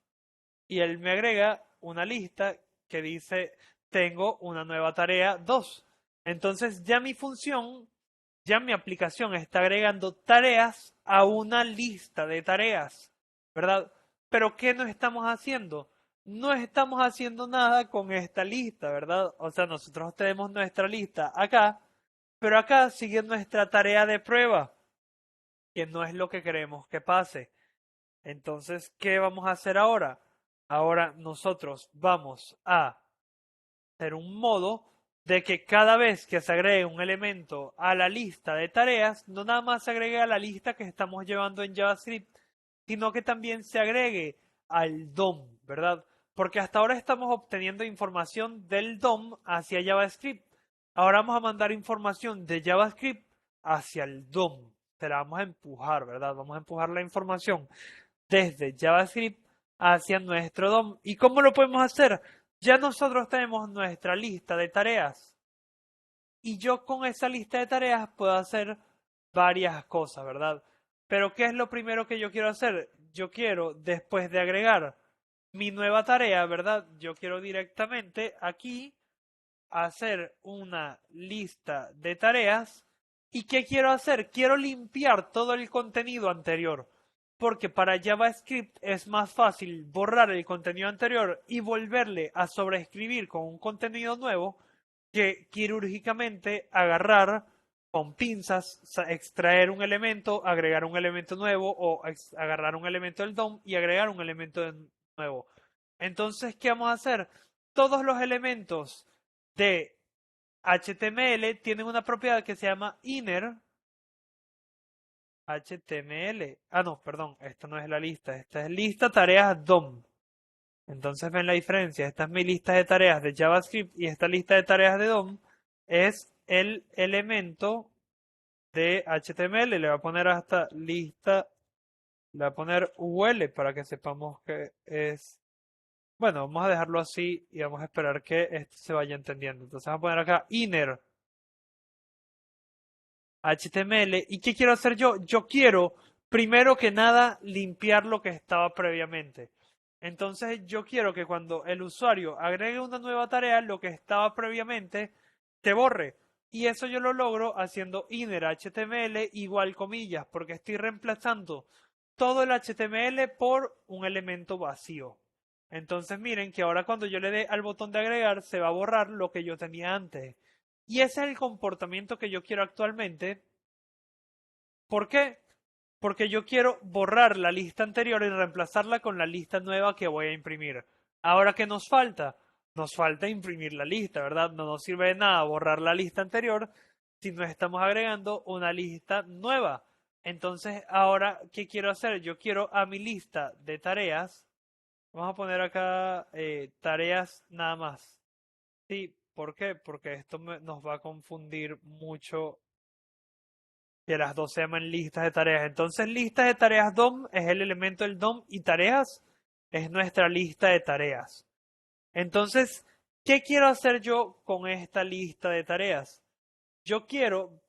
y él me agrega una lista que dice, tengo una nueva tarea 2. Entonces ya mi función, ya mi aplicación está agregando tareas a una lista de tareas, ¿verdad? Pero ¿qué no estamos haciendo? No estamos haciendo nada con esta lista, ¿verdad? O sea, nosotros tenemos nuestra lista acá, pero acá sigue nuestra tarea de prueba, que no es lo que queremos que pase. Entonces, ¿qué vamos a hacer ahora? Ahora nosotros vamos a hacer un modo de que cada vez que se agregue un elemento a la lista de tareas, no nada más se agregue a la lista que estamos llevando en JavaScript, sino que también se agregue al DOM, ¿verdad? Porque hasta ahora estamos obteniendo información del DOM hacia JavaScript. Ahora vamos a mandar información de JavaScript hacia el DOM. Se la vamos a empujar, ¿verdad? Vamos a empujar la información desde JavaScript hacia nuestro DOM. ¿Y cómo lo podemos hacer? Ya nosotros tenemos nuestra lista de tareas. Y yo con esa lista de tareas puedo hacer varias cosas, ¿verdad? Pero ¿qué es lo primero que yo quiero hacer? Yo quiero, después de agregar mi nueva tarea, ¿verdad? Yo quiero directamente aquí hacer una lista de tareas. ¿Y qué quiero hacer? Quiero limpiar todo el contenido anterior. Porque para JavaScript es más fácil borrar el contenido anterior y volverle a sobreescribir con un contenido nuevo que quirúrgicamente agarrar con pinzas, extraer un elemento, agregar un elemento nuevo o agarrar un elemento del DOM y agregar un elemento nuevo. Entonces, ¿qué vamos a hacer? Todos los elementos de HTML tienen una propiedad que se llama inner HTML. Ah, no, perdón, esta no es la lista, esta es lista tareas DOM. Entonces ven la diferencia. Esta es mi lista de tareas de JavaScript y esta lista de tareas de DOM es el elemento de HTML. Le voy a poner hasta lista, le voy a poner UL para que sepamos que es. Bueno, vamos a dejarlo así y vamos a esperar que esto se vaya entendiendo. Entonces vamos a poner acá inner HTML. ¿Y qué quiero hacer yo? Yo quiero, primero que nada, limpiar lo que estaba previamente. Entonces yo quiero que cuando el usuario agregue una nueva tarea, lo que estaba previamente te borre. Y eso yo lo logro haciendo inner HTML igual comillas, porque estoy reemplazando todo el HTML por un elemento vacío. Entonces miren que ahora cuando yo le dé al botón de agregar, se va a borrar lo que yo tenía antes. Y ese es el comportamiento que yo quiero actualmente. ¿Por qué? Porque yo quiero borrar la lista anterior y reemplazarla con la lista nueva que voy a imprimir. Ahora, ¿qué nos falta? Nos falta imprimir la lista, ¿verdad? No nos sirve de nada borrar la lista anterior si no estamos agregando una lista nueva. Entonces, ahora, ¿qué quiero hacer? Yo quiero a mi lista de tareas. Vamos a poner acá tareas nada más. Sí, ¿por qué? Porque esto nos va a confundir mucho que las dos se llaman listas de tareas. Entonces, listas de tareas DOM es el elemento del DOM y tareas es nuestra lista de tareas. Entonces, ¿qué quiero hacer yo con esta lista de tareas? Yo quiero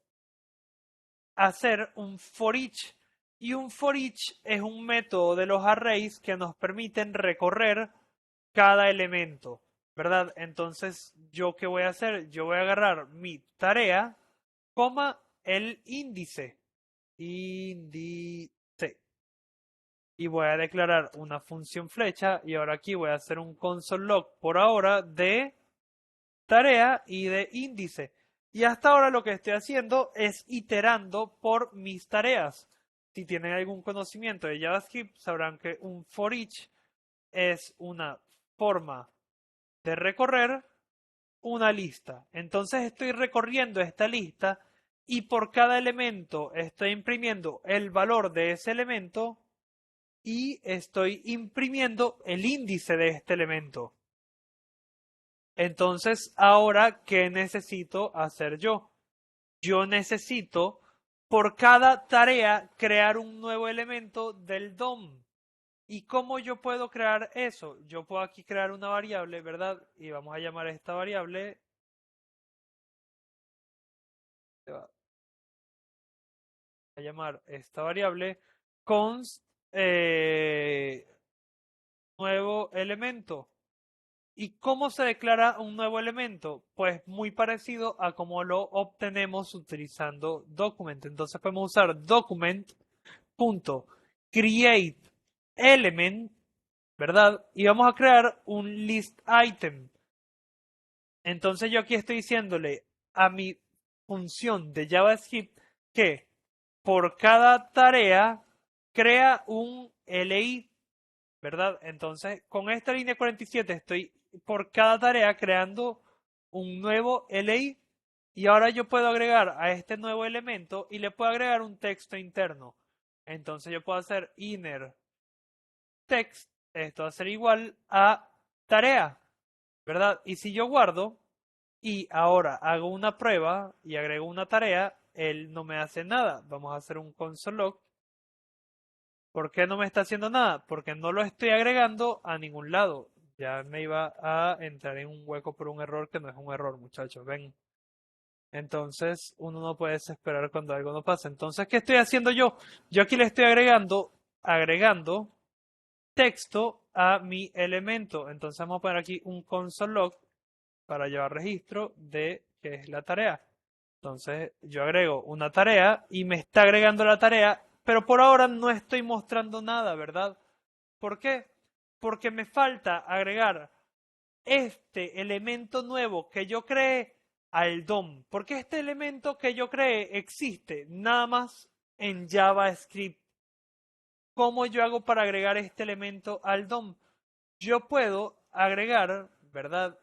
hacer un for each. Y un for each es un método de los arrays que nos permiten recorrer cada elemento, ¿verdad? Entonces, ¿yo qué voy a hacer? Yo voy a agarrar mi tarea, coma, el índice. Índice. Y voy a declarar una función flecha. Y ahora aquí voy a hacer un console log por ahora de tarea y de índice. Y hasta ahora lo que estoy haciendo es iterando por mis tareas. Si tienen algún conocimiento de JavaScript, sabrán que un for each es una forma de recorrer una lista. Entonces estoy recorriendo esta lista y por cada elemento estoy imprimiendo el valor de ese elemento y estoy imprimiendo el índice de este elemento. Entonces, ahora, ¿qué necesito hacer yo? Yo necesito, por cada tarea, crear un nuevo elemento del DOM. ¿Y cómo yo puedo crear eso? Yo puedo aquí crear una variable, ¿verdad? Y vamos a llamar a esta variable. A llamar esta variable const nuevo elemento. ¿Y cómo se declara un nuevo elemento? Pues muy parecido a cómo lo obtenemos utilizando document. Entonces podemos usar document.createElement, ¿verdad? Y vamos a crear un list item. Entonces yo aquí estoy diciéndole a mi función de JavaScript que por cada tarea crea un LI, ¿verdad? Entonces con esta línea 47 estoy por cada tarea creando un nuevo LI y ahora yo puedo agregar a este nuevo elemento y le puedo agregar un texto interno. Entonces yo puedo hacer inner text, esto va a ser igual a tarea, ¿verdad? Y si yo guardo y ahora hago una prueba y agrego una tarea, él no me hace nada. Vamos a hacer un console log. ¿Por qué no me está haciendo nada? Porque no lo estoy agregando a ningún lado. Ya me iba a entrar en un hueco por un error que no es un error, muchachos. Ven. Entonces, uno no puede desesperar cuando algo no pasa. Entonces, ¿qué estoy haciendo yo? Yo aquí le estoy agregando texto a mi elemento. Entonces, vamos a poner aquí un console log para llevar registro de qué es la tarea. Entonces, yo agrego una tarea y me está agregando la tarea, pero por ahora no estoy mostrando nada, ¿verdad? ¿Por qué? Porque me falta agregar este elemento nuevo que yo creé al DOM. Porque este elemento que yo creé existe nada más en JavaScript. ¿Cómo yo hago para agregar este elemento al DOM? Yo puedo agregar, ¿verdad?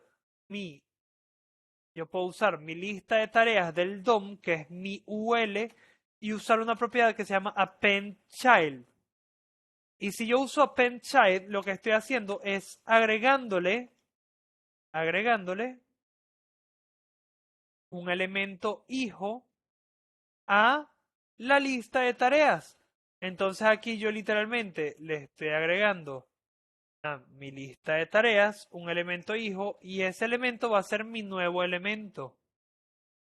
Yo puedo usar mi lista de tareas del DOM, que es mi UL, y usar una propiedad que se llama appendChild. Y si yo uso appendChild, lo que estoy haciendo es agregándole un elemento hijo a la lista de tareas. Entonces aquí yo literalmente le estoy agregando a mi lista de tareas un elemento hijo y ese elemento va a ser mi nuevo elemento.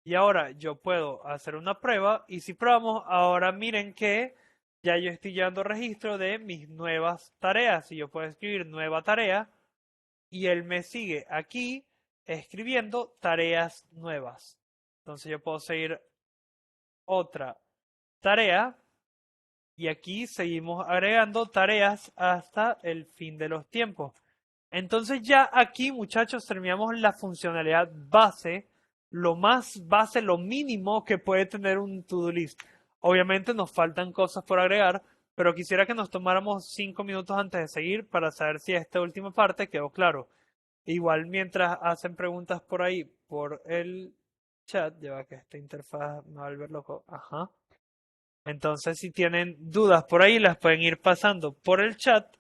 Y ahora yo puedo hacer una prueba y si probamos, ahora miren que ya yo estoy llevando registro de mis nuevas tareas y yo puedo escribir nueva tarea y él me sigue aquí escribiendo tareas nuevas. Entonces yo puedo seguir otra tarea y aquí seguimos agregando tareas hasta el fin de los tiempos. Entonces ya aquí, muchachos, terminamos la funcionalidad base, lo más base, lo mínimo que puede tener un to-do list. Obviamente nos faltan cosas por agregar, pero quisiera que nos tomáramos 5 minutos antes de seguir para saber si esta última parte quedó claro. Igual mientras hacen preguntas por ahí, por el chat, lleva que esta interfaz me va a volver loco. Ajá. Entonces, si tienen dudas por ahí, las pueden ir pasando por el chat.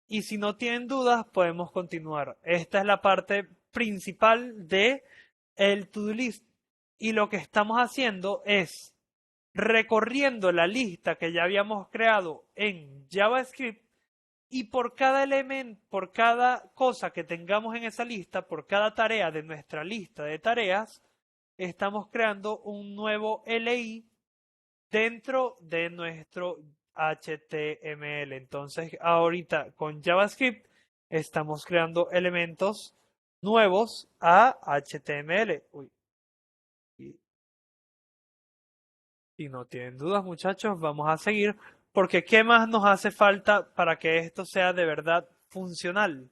Y si no tienen dudas, podemos continuar. Esta es la parte principal de el to-do list. Y lo que estamos haciendo es recorriendo la lista que ya habíamos creado en JavaScript y por cada elemento, por cada cosa que tengamos en esa lista, por cada tarea de nuestra lista de tareas, estamos creando un nuevo LI dentro de nuestro HTML. Entonces, ahorita con JavaScript estamos creando elementos nuevos a HTML. Uy. Si no tienen dudas, muchachos, vamos a seguir, porque ¿qué más nos hace falta para que esto sea de verdad funcional?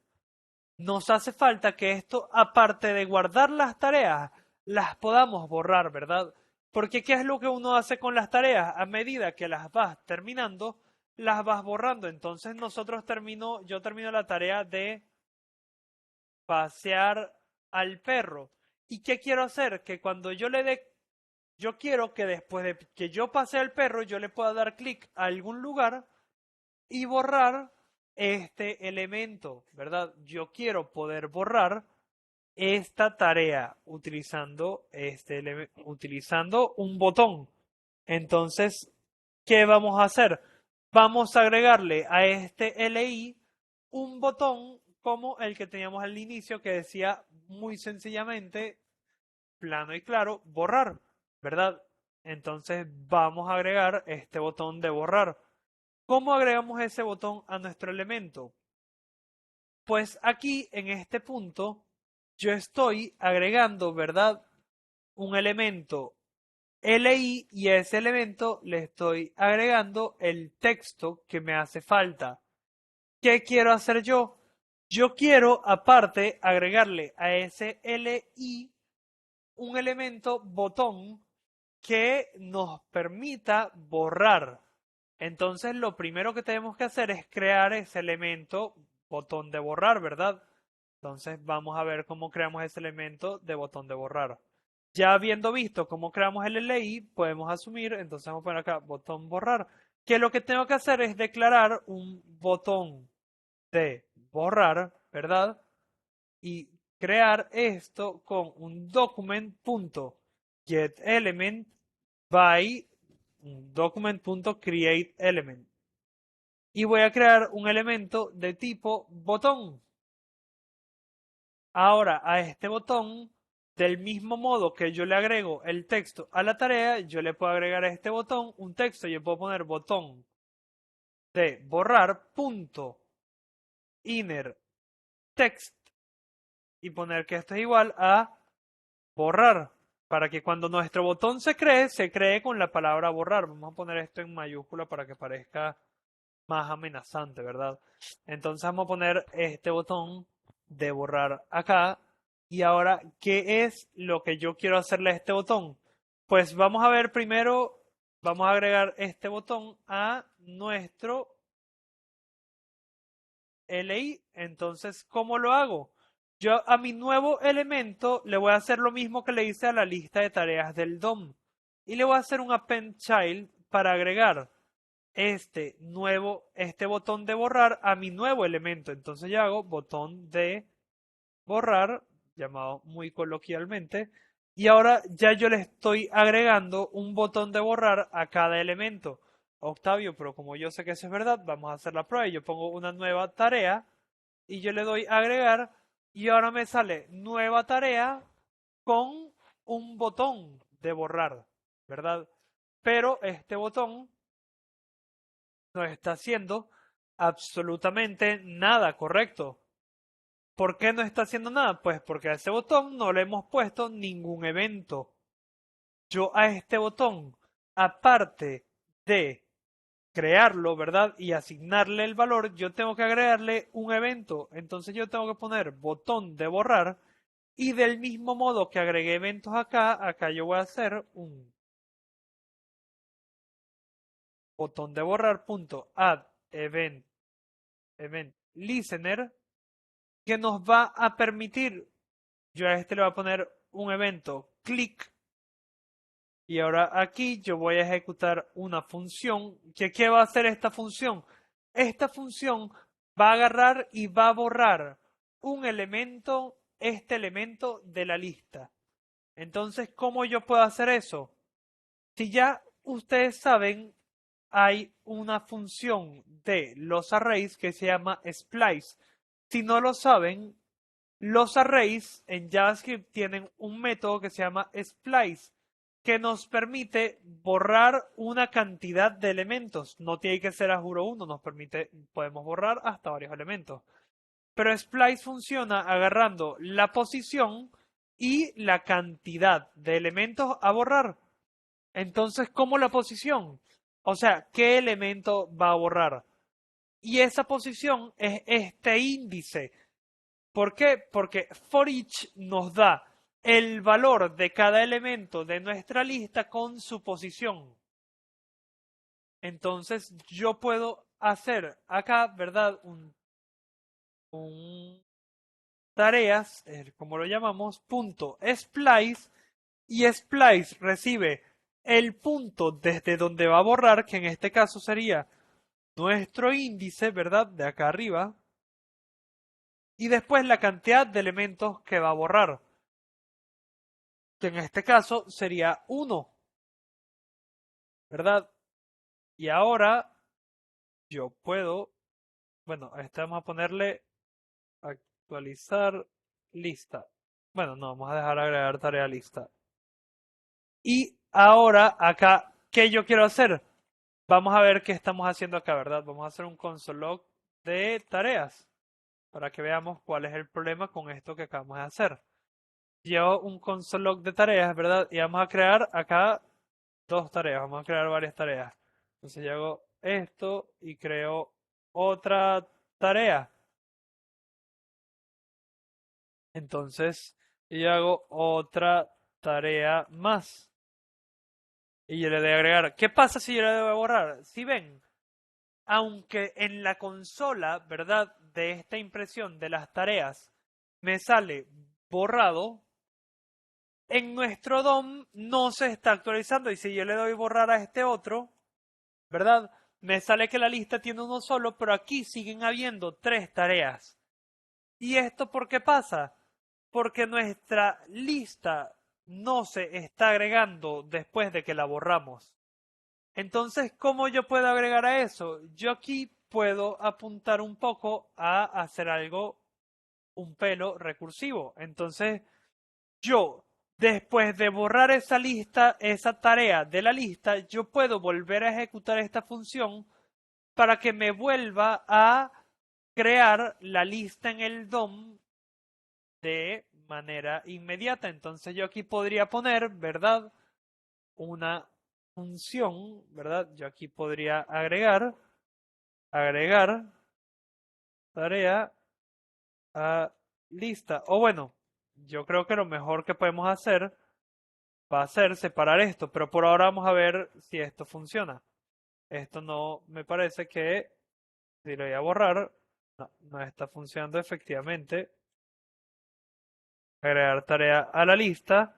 Nos hace falta que esto, aparte de guardar las tareas, las podamos borrar, ¿verdad? Porque ¿qué es lo que uno hace con las tareas? A medida que las vas terminando, las vas borrando. Entonces yo termino la tarea de pasear al perro. ¿Y qué quiero hacer? Que cuando yo quiero que después de que yo pase al perro, yo le pueda dar clic a algún lugar y borrar este elemento, ¿verdad? Yo quiero poder borrar esta tarea utilizando utilizando un botón. Entonces, ¿qué vamos a hacer? Vamos a agregarle a este LI un botón como el que teníamos al inicio que decía muy sencillamente, plano y claro, borrar, ¿verdad? Entonces vamos a agregar este botón de borrar. ¿Cómo agregamos ese botón a nuestro elemento? Pues aquí en este punto yo estoy agregando, ¿verdad? Un elemento LI y a ese elemento le estoy agregando el texto que me hace falta. ¿Qué quiero hacer yo? Yo quiero aparte agregarle a ese LI un elemento botón que nos permita borrar. Entonces lo primero que tenemos que hacer es crear ese elemento botón de borrar, ¿verdad? Entonces vamos a ver cómo creamos ese elemento de botón de borrar. Ya habiendo visto cómo creamos el LI, podemos asumir, entonces vamos a poner acá botón borrar, que lo que tengo que hacer es declarar un botón de borrar, ¿verdad? Y crear esto con un document.getElement by document.createElement. Y voy a crear un elemento de tipo botón. Ahora a este botón, del mismo modo que yo le agrego el texto a la tarea, yo le puedo agregar a este botón un texto. Yo puedo poner botón de borrar punto inner text y poner que esto es igual a borrar, para que cuando nuestro botón se cree con la palabra borrar. Vamos a poner esto en mayúscula para que parezca más amenazante, ¿verdad? Entonces vamos a poner este botón de borrar acá. Y ahora, ¿qué es lo que yo quiero hacerle a este botón? Pues vamos a ver primero, vamos a agregar este botón a nuestro LI. Entonces, ¿cómo lo hago? Yo a mi nuevo elemento le voy a hacer lo mismo que le hice a la lista de tareas del DOM. Y le voy a hacer un append child para agregar este botón de borrar a mi nuevo elemento. Entonces yo hago botón de borrar, llamado muy coloquialmente, y ahora ya yo le estoy agregando un botón de borrar a cada elemento. Octavio, pero como yo sé que eso es verdad, vamos a hacer la prueba. Yo pongo una nueva tarea y yo le doy agregar y ahora me sale nueva tarea con un botón de borrar, ¿verdad? Pero este botón no está haciendo absolutamente nada correcto. ¿Por qué no está haciendo nada? Pues porque a ese botón no le hemos puesto ningún evento. Yo a este botón, aparte de crearlo, ¿verdad? Y asignarle el valor, yo tengo que agregarle un evento. Entonces yo tengo que poner botón de borrar y del mismo modo que agregué eventos acá yo voy a hacer un botón de borrar punto add event listener que nos va a permitir, yo a este le voy a poner un evento click y ahora aquí yo voy a ejecutar una función. ¿Qué va a hacer esta función? Esta función va a agarrar y va a borrar un elemento, este elemento de la lista. Entonces, ¿cómo yo puedo hacer eso? Si ya ustedes saben, hay una función de los arrays que se llama splice. Si no lo saben, los arrays en JavaScript tienen un método que se llama splice. que nos permite borrar una cantidad de elementos. No tiene que ser a juro uno, podemos borrar hasta varios elementos. Pero Splice funciona agarrando la posición y la cantidad de elementos a borrar. Entonces, ¿cómo la posición? O sea, ¿qué elemento va a borrar? Y esa posición es este índice. ¿Por qué? Porque for each nos da el valor de cada elemento de nuestra lista con su posición. Entonces, yo puedo hacer acá, ¿verdad? Un tareas, como lo llamamos, punto splice, y splice recibe el punto desde donde va a borrar, que en este caso sería nuestro índice, ¿verdad? De acá arriba, y después la cantidad de elementos que va a borrar, que en este caso sería 1, ¿verdad? Y ahora yo puedo, bueno, a este vamos a ponerle actualizar lista. Bueno, no, vamos a dejar agregar tarea lista. Y ahora acá, ¿qué yo quiero hacer? Vamos a ver qué estamos haciendo acá, ¿verdad? Vamos a hacer un console log de tareas para que veamos cuál es el problema con esto que acabamos de hacer. Llevo un console log de tareas, ¿verdad? Y vamos a crear acá dos tareas, vamos a crear varias tareas. Entonces yo hago esto y creo otra tarea. Entonces yo hago otra tarea más. Y yo le doy a agregar. ¿Qué pasa si yo le doy a borrar? Si ven, aunque en la consola, ¿verdad? De esta impresión de las tareas me sale borrado, en nuestro DOM no se está actualizando. Y si yo le doy borrar a este otro, ¿verdad? Me sale que la lista tiene uno solo, pero aquí siguen habiendo 3 tareas. ¿Y esto por qué pasa? Porque nuestra lista no se está agregando después de que la borramos. Entonces, ¿cómo yo puedo agregar a eso? Yo aquí puedo apuntar un poco a hacer algo, un pelo recursivo. Entonces, yo, después de borrar esa lista, esa tarea de la lista, yo puedo volver a ejecutar esta función para que me vuelva a crear la lista en el DOM de manera inmediata. Entonces yo aquí podría poner, ¿verdad? Una función, ¿verdad? Yo aquí podría agregar tarea a lista. O bueno, yo creo que lo mejor que podemos hacer va a ser separar esto, pero por ahora vamos a ver si esto funciona. Esto no me parece que, si lo voy a borrar, no está funcionando efectivamente. Agregar tarea a la lista.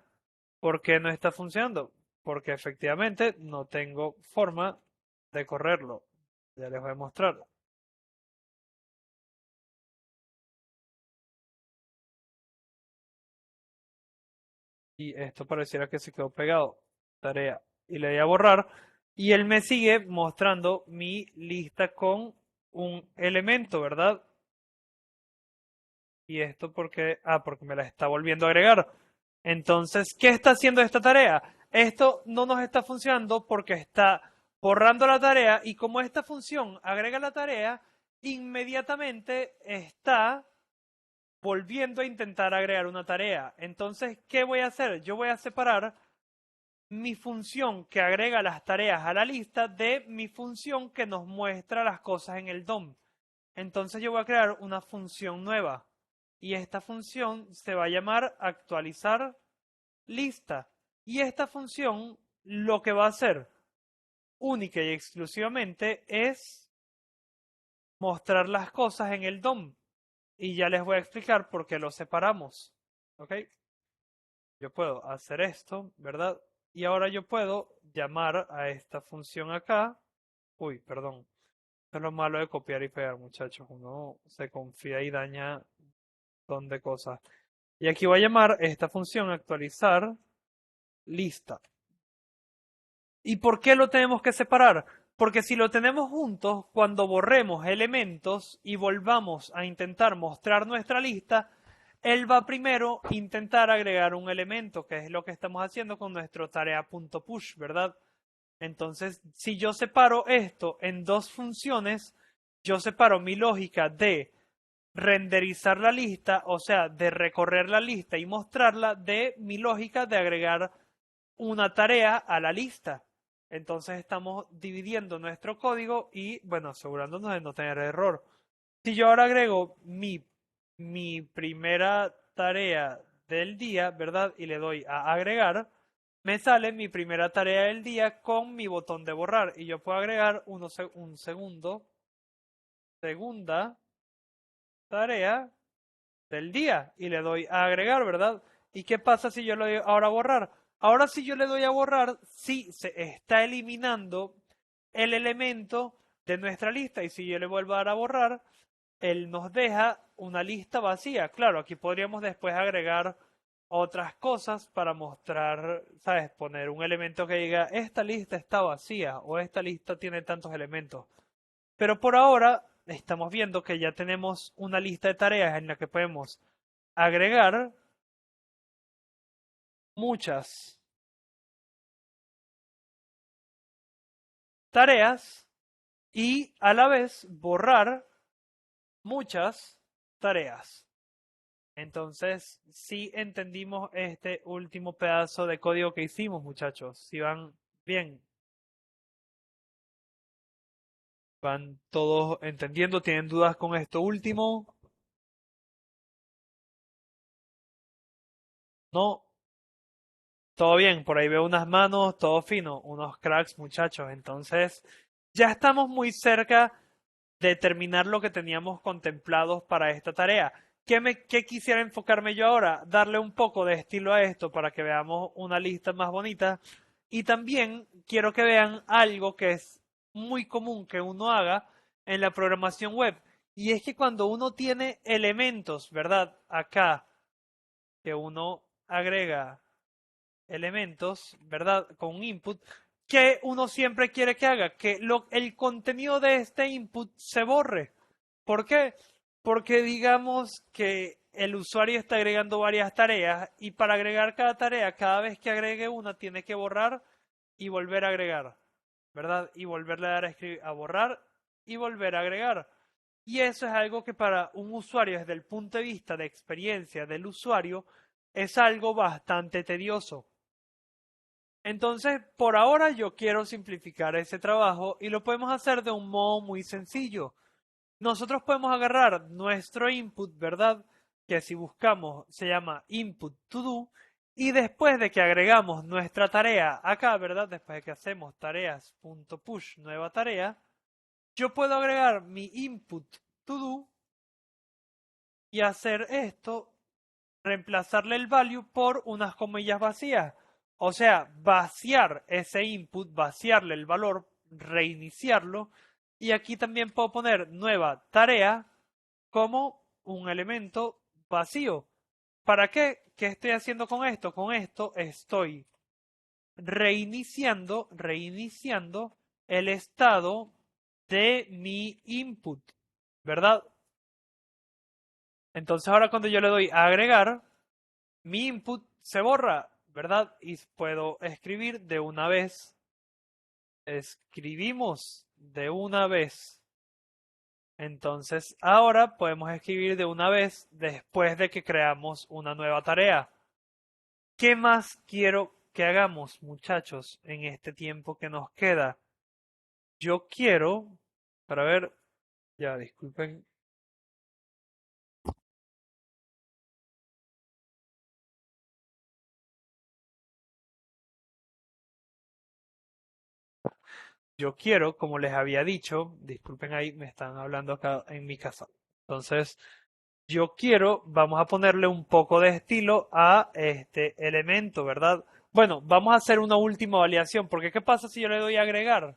¿Por qué no está funcionando? Porque efectivamente no tengo forma de correrlo. Ya les voy a mostrar. Y esto pareciera que se quedó pegado. Tarea. Y le voy a borrar. Y él me sigue mostrando mi lista con un elemento, ¿verdad? Y esto porque, porque me la está volviendo a agregar. Entonces, ¿qué está haciendo esta tarea? Esto no nos está funcionando porque está borrando la tarea y como esta función agrega la tarea, inmediatamente está volviendo a intentar agregar una tarea. Entonces, ¿qué voy a hacer? Yo voy a separar mi función que agrega las tareas a la lista de mi función que nos muestra las cosas en el DOM. Entonces yo voy a crear una función nueva y esta función se va a llamar actualizar lista. Y esta función lo que va a hacer única y exclusivamente es mostrar las cosas en el DOM. Y ya les voy a explicar por qué lo separamos. ¿Ok? Yo puedo hacer esto, ¿verdad? Y ahora yo puedo llamar a esta función acá. Uy, perdón. Esto es lo malo de copiar y pegar, muchachos. Uno se confía y daña un montón de cosas. Y aquí voy a llamar esta función actualizar lista. ¿Y por qué lo tenemos que separar? Porque si lo tenemos juntos, cuando borremos elementos y volvamos a intentar mostrar nuestra lista, él va primero a intentar agregar un elemento, que es lo que estamos haciendo con nuestro tarea.push, ¿verdad? Entonces, si yo separo esto en dos funciones, yo separo mi lógica de renderizar la lista, o sea, de recorrer la lista y mostrarla, de mi lógica de agregar una tarea a la lista. Entonces estamos dividiendo nuestro código y, bueno, asegurándonos de no tener error. Si yo ahora agrego mi primera tarea del día, ¿verdad? Y le doy a agregar, me sale mi primera tarea del día con mi botón de borrar. Y yo puedo agregar un segundo, segunda tarea del día. Y le doy a agregar, ¿verdad? ¿Y qué pasa si yo le doy ahora a borrar? Ahora si yo le doy a borrar, sí se está eliminando el elemento de nuestra lista. Y si yo le vuelvo a dar a borrar, él nos deja una lista vacía. Claro, aquí podríamos después agregar otras cosas para mostrar, ¿sabes? Poner un elemento que diga, esta lista está vacía o esta lista tiene tantos elementos. Pero por ahora estamos viendo que ya tenemos una lista de tareas en la que podemos agregar muchas tareas y a la vez borrar muchas tareas. Entonces, sí entendimos este último pedazo de código que hicimos, muchachos. Si van bien, van todos entendiendo, tienen dudas con esto último. No, todo bien, por ahí veo unas manos, todo fino, unos cracks, muchachos. Entonces, ya estamos muy cerca de terminar lo que teníamos contemplados para esta tarea. ¿Qué quisiera enfocarme yo ahora? Darle un poco de estilo a esto para que veamos una lista más bonita. Y también quiero que vean algo que es muy común que uno haga en la programación web. Y es que cuando uno tiene elementos, ¿verdad? Acá, que uno agrega elementos, ¿verdad? Con un input, que uno siempre quiere que haga, que el contenido de este input se borre. ¿Por qué? Porque digamos que el usuario está agregando varias tareas y para agregar cada tarea, cada vez que agregue una, tiene que borrar y volver a agregar, ¿verdad? Y volverle a dar a escribir, a borrar y volver a agregar. Y eso es algo que para un usuario, desde el punto de vista de experiencia del usuario, es algo bastante tedioso. Entonces, por ahora yo quiero simplificar ese trabajo y lo podemos hacer de un modo muy sencillo. Nosotros podemos agarrar nuestro input, ¿verdad? Que si buscamos se llama input to do y después de que agregamos nuestra tarea acá, ¿verdad? Después de que hacemos tareas.push nueva tarea, yo puedo agregar mi input to do y hacer esto, reemplazarle el value por unas comillas vacías. O sea, vaciar ese input, vaciarle el valor, reiniciarlo. Y aquí también puedo poner nueva tarea como un elemento vacío. ¿Para qué? ¿Qué estoy haciendo con esto? Con esto estoy reiniciando el estado de mi input, ¿verdad? Entonces ahora cuando yo le doy a agregar, mi input se borra, ¿verdad? Y puedo escribir de una vez. Escribimos de una vez. Entonces ahora podemos escribir de una vez después de que creamos una nueva tarea. ¿Qué más quiero que hagamos, muchachos, en este tiempo que nos queda? Yo quiero, para ver, ya disculpen. Yo quiero, como les había dicho, disculpen ahí, me están hablando acá en mi casa. Entonces, yo quiero, vamos a ponerle un poco de estilo a este elemento, ¿verdad? Bueno, vamos a hacer una última validación, porque ¿qué pasa si yo le doy a agregar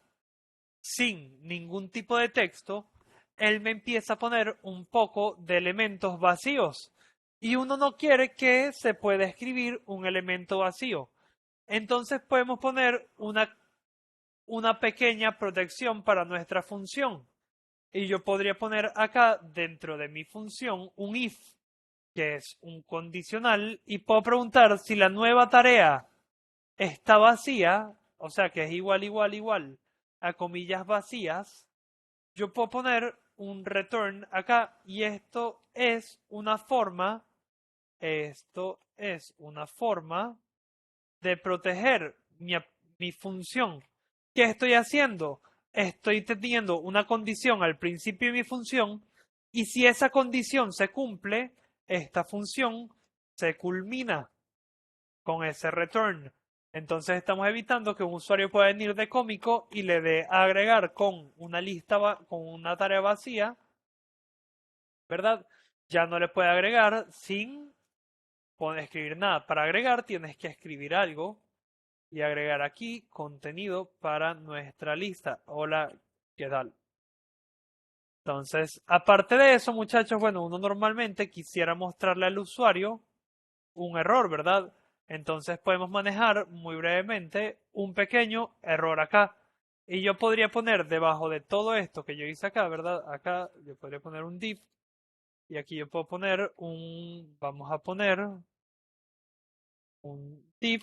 sin ningún tipo de texto? Él me empieza a poner un poco de elementos vacíos y uno no quiere que se pueda escribir un elemento vacío. Entonces podemos poner una pequeña protección para nuestra función. Y yo podría poner acá dentro de mi función un if. que es un condicional, y puedo preguntar si la nueva tarea está vacía, o sea que es igual a comillas vacías. Yo puedo poner un return acá y esto es una forma de proteger mi función. ¿Qué estoy haciendo? Estoy teniendo una condición al principio de mi función y si esa condición se cumple, esta función se culmina con ese return. Entonces estamos evitando que un usuario pueda venir de cómico y le dé a agregar con una con una tarea vacía, ¿verdad? Ya no le puede agregar sin escribir nada. Para agregar tienes que escribir algo y agregar aquí contenido para nuestra lista. Hola, ¿qué tal? Entonces, aparte de eso, muchachos, bueno, uno normalmente quisiera mostrarle al usuario un error, ¿verdad? Entonces podemos manejar muy brevemente un pequeño error acá. Y yo podría poner debajo de todo esto que yo hice acá, ¿verdad? Acá yo podría poner un div y aquí yo puedo poner vamos a poner un div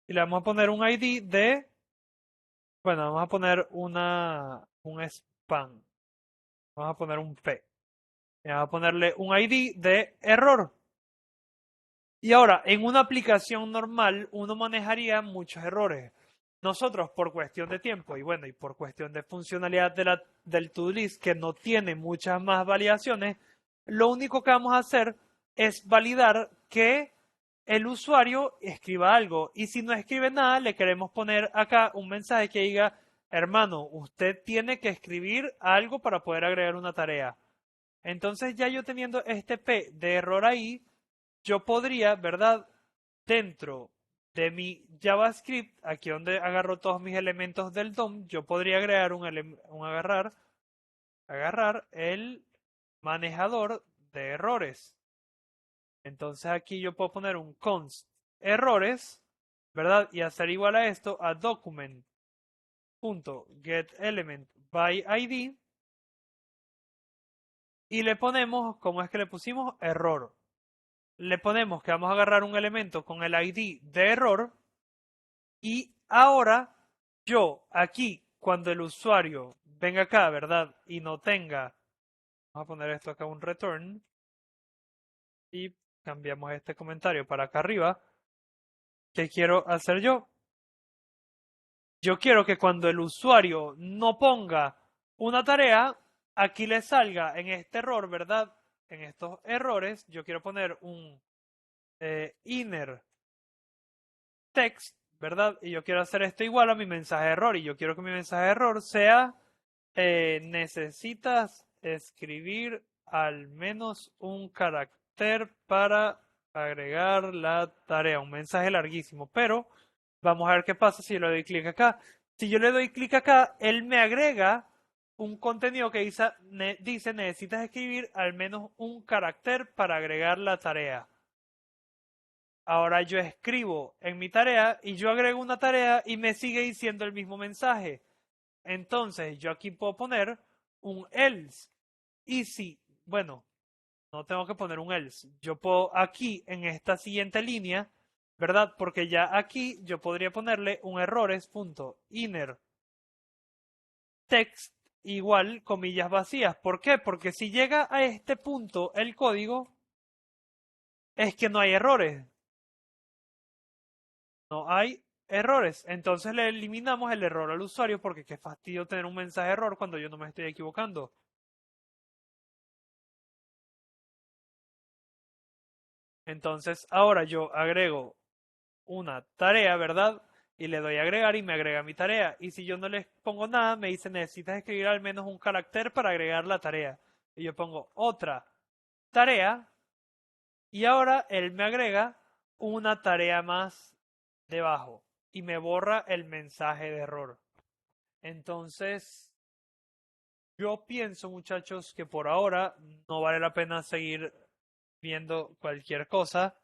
y le vamos a poner un ID bueno, vamos a poner un span. Vamos a poner un P. Y vamos a ponerle un ID de error. Y ahora, en una aplicación normal, uno manejaría muchos errores. Nosotros, por cuestión de tiempo y bueno, y por cuestión de funcionalidad del to-do list, que no tiene muchas más validaciones, lo único que vamos a hacer es validar que el usuario escriba algo. Y si no escribe nada, le queremos poner acá un mensaje que diga, hermano, usted tiene que escribir algo para poder agregar una tarea. Entonces, ya yo teniendo este P de error ahí, yo podría, ¿verdad? Dentro de mi JavaScript, aquí donde agarro todos mis elementos del DOM, yo podría agregar agarrar el manejador de errores. Entonces aquí yo puedo poner un const errores, ¿verdad? Y hacer igual a esto a document.getElementById y le ponemos, ¿cómo es que le pusimos? Error. Le ponemos que vamos a agarrar un elemento con el ID de error y ahora yo aquí, cuando el usuario venga acá, ¿verdad? Y no tenga, vamos a poner esto acá un return y cambiamos este comentario para acá arriba. ¿Qué quiero hacer yo? Yo quiero que cuando el usuario no ponga una tarea, aquí le salga en este error, ¿verdad? En estos errores, yo quiero poner un inner text, ¿verdad? Y yo quiero hacer esto igual a mi mensaje de error. Y yo quiero que mi mensaje de error sea, necesitas escribir al menos un carácter para agregar la tarea. Un mensaje larguísimo, pero vamos a ver qué pasa si yo le doy clic acá. Si yo le doy clic acá, él me agrega un contenido que dice necesitas escribir al menos un carácter para agregar la tarea. Ahora yo escribo en mi tarea y yo agrego una tarea y me sigue diciendo el mismo mensaje. Entonces yo aquí puedo poner un else. Y si, bueno, no tengo que poner un else. Yo puedo aquí en esta siguiente línea, ¿verdad? Porque ya aquí yo podría ponerle un errores.inner text igual comillas vacías. ¿Por qué? Porque si llega a este punto el código, es que no hay errores. No hay errores. Entonces le eliminamos el error al usuario porque qué fastidio tener un mensaje de error cuando yo no me estoy equivocando. Entonces ahora yo agrego una tarea, ¿verdad? Y le doy a agregar y me agrega mi tarea. Y si yo no les pongo nada, me dice necesitas escribir al menos un carácter para agregar la tarea. Y yo pongo otra tarea. Y ahora él me agrega una tarea más debajo. Y me borra el mensaje de error. Entonces, yo pienso, muchachos, que por ahora no vale la pena seguir viendo cualquier cosa,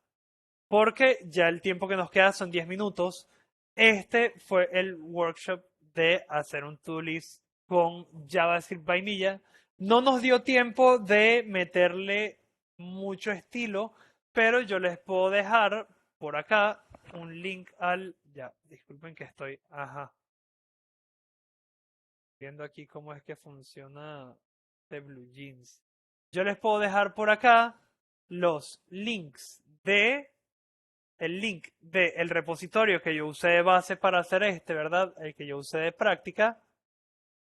porque ya el tiempo que nos queda son 10 minutos. Este fue el workshop de hacer un to list con JavaScript vainilla. No nos dio tiempo de meterle mucho estilo, pero yo les puedo dejar por acá un link al... Ya, disculpen que estoy... Ajá. Viendo aquí cómo es que funciona de Blue Jeans. Yo les puedo dejar por acá los links de... El link del repositorio que yo usé de base para hacer ¿verdad? El que yo usé de práctica,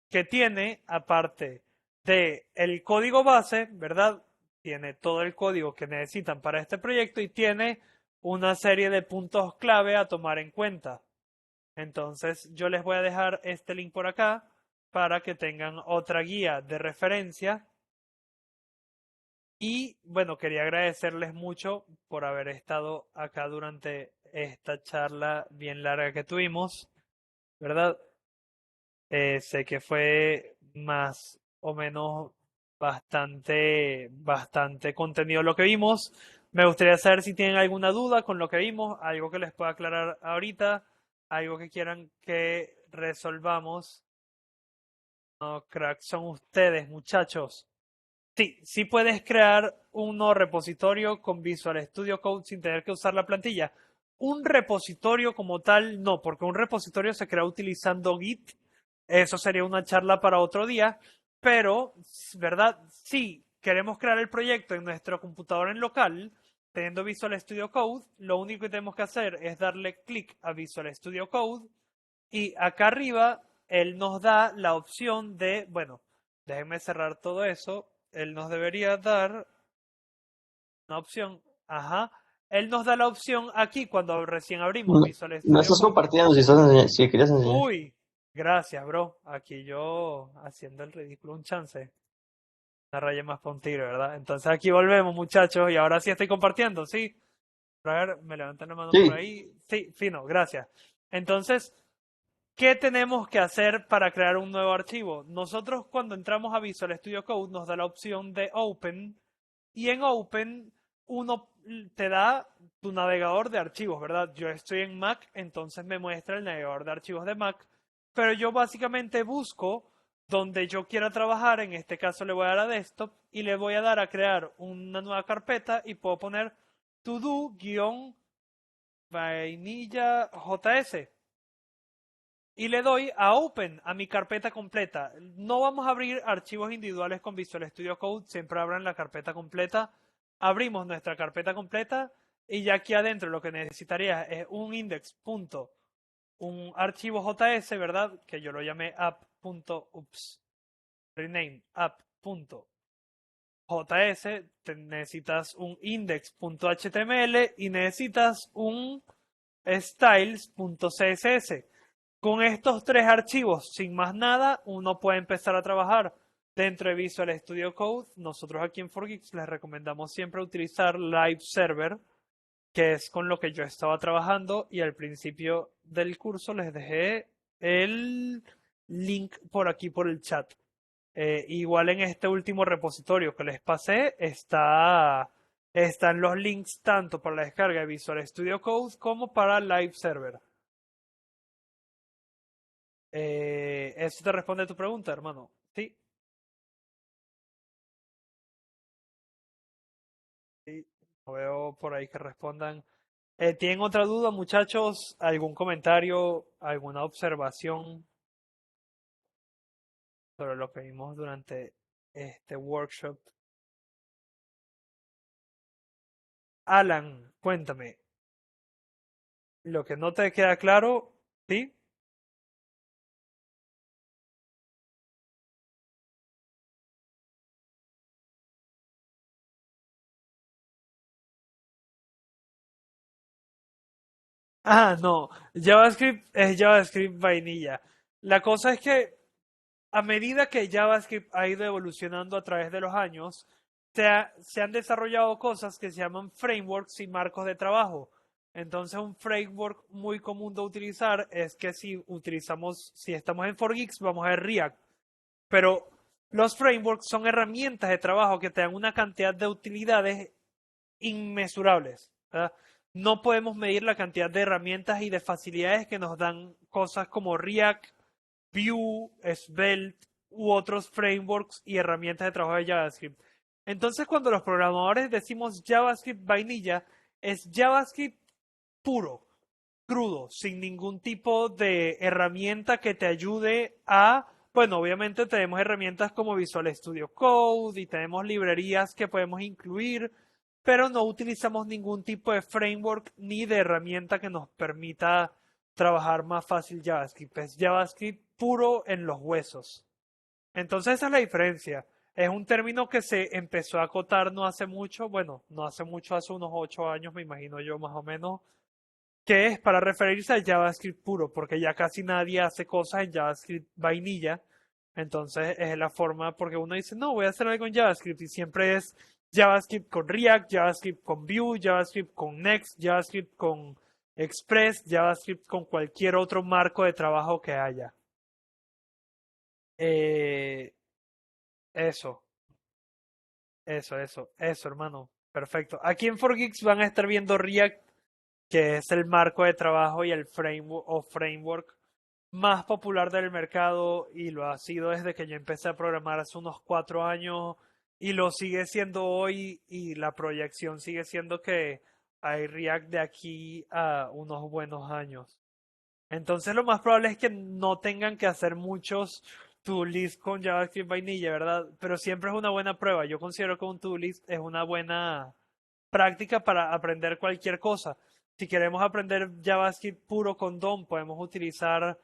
que tiene, aparte de el código base, ¿verdad? Tiene todo el código que necesitan para este proyecto y tiene una serie de puntos clave a tomar en cuenta. Entonces, yo les voy a dejar este link por acá para que tengan otra guía de referencia. Y bueno, quería agradecerles mucho por haber estado acá durante esta charla bien larga que tuvimos, ¿verdad? Sé que fue más o menos bastante contenido lo que vimos. Me gustaría saber si tienen alguna duda con lo que vimos, algo que les pueda aclarar ahorita, algo que quieran que resolvamos. No, crack, son ustedes, muchachos. Sí, sí puedes crear un nuevo repositorio con Visual Studio Code sin tener que usar la plantilla. Un repositorio como tal, no, porque un repositorio se crea utilizando Git. Eso sería una charla para otro día, pero, ¿verdad? Si queremos crear el proyecto en nuestro computador en local, teniendo Visual Studio Code, lo único que tenemos que hacer es darle clic a Visual Studio Code y acá arriba él nos da la opción de, bueno, déjenme cerrar todo eso, él nos debería dar una opción, ajá, él nos da la opción aquí cuando recién abrimos No, Visual no Studio estás Code. compartiendo si querías enseñar. Uy, gracias, bro. Aquí yo haciendo el ridículo un chance. Una raya más para un tigre, ¿verdad? Entonces aquí volvemos, muchachos, y ahora sí estoy compartiendo, ¿sí? A ver, me levantan la mano por Sí, ahí. Sí, fino, gracias. Entonces, ¿qué tenemos que hacer para crear un nuevo archivo? Nosotros cuando entramos a Visual Studio Code nos da la opción de Open y en Open uno te da tu navegador de archivos, ¿verdad? Yo estoy en Mac, entonces me muestra el navegador de archivos de Mac, pero yo básicamente busco donde yo quiera trabajar, en este caso le voy a dar a desktop y le voy a dar a crear una nueva carpeta y puedo poner to-do-vainilla JS y le doy a Open, a mi carpeta completa. No vamos a abrir archivos individuales con Visual Studio Code, siempre abran la carpeta completa. Abrimos nuestra carpeta completa y ya aquí adentro lo que necesitaría es un index. Un archivo JS, ¿verdad? Que yo lo llamé app.ups. Rename app.js. Necesitas un index.html y necesitas un styles.css. Con estos tres archivos, sin más nada, uno puede empezar a trabajar dentro de Visual Studio Code. Nosotros aquí en 4Geeks les recomendamos siempre utilizar Live Server, que es con lo que yo estaba trabajando y al principio del curso les dejé el link por aquí por el chat. Igual en este último repositorio que les pasé están los links tanto para la descarga de Visual Studio Code como para Live Server. ¿Eso te responde a tu pregunta, hermano? Sí, sí. No veo por ahí que respondan. ¿Tienen otra duda, muchachos? ¿Algún comentario? ¿Alguna observación sobre lo que vimos durante este workshop? Alan, cuéntame. Lo que no te queda claro, ¿sí? Ah, no. JavaScript es JavaScript vainilla. La cosa es que a medida que JavaScript ha ido evolucionando a través de los años, se han desarrollado cosas que se llaman frameworks y marcos de trabajo. Entonces, un framework muy común de utilizar es que si estamos en 4Geeks, vamos a ver React. Pero los frameworks son herramientas de trabajo que te dan una cantidad de utilidades inmesurables, ¿verdad? No podemos medir la cantidad de herramientas y de facilidades que nos dan cosas como React, Vue, Svelte u otros frameworks y herramientas de trabajo de JavaScript. Entonces, cuando los programadores decimos JavaScript vainilla, es JavaScript puro, crudo, sin ningún tipo de herramienta que te ayude a, bueno, obviamente tenemos herramientas como Visual Studio Code y tenemos librerías que podemos incluir, pero no utilizamos ningún tipo de framework ni de herramienta que nos permita trabajar más fácil JavaScript. Es JavaScript puro en los huesos. Entonces esa es la diferencia. Es un término que se empezó a acotar no hace mucho, bueno, no hace mucho, hace unos 8 años, me imagino yo más o menos, que es para referirse al JavaScript puro, porque ya casi nadie hace cosas en JavaScript vainilla. Entonces es la forma, porque uno dice, no, voy a hacer algo en JavaScript y siempre es JavaScript con React, JavaScript con Vue, JavaScript con Next, JavaScript con Express, JavaScript con cualquier otro marco de trabajo que haya. Eh, eso, eso, hermano. Perfecto. Aquí en 4Geeks van a estar viendo React, que es el marco de trabajo y el framework o framework más popular del mercado y lo ha sido desde que yo empecé a programar hace unos 4 años y lo sigue siendo hoy y la proyección sigue siendo que hay React de aquí a unos buenos años. Entonces lo más probable es que no tengan que hacer muchos to-list con JavaScript vainilla, ¿verdad? Pero siempre es una buena prueba. Yo considero que un to-list es una buena práctica para aprender cualquier cosa. Si queremos aprender JavaScript puro con DOM, podemos utilizar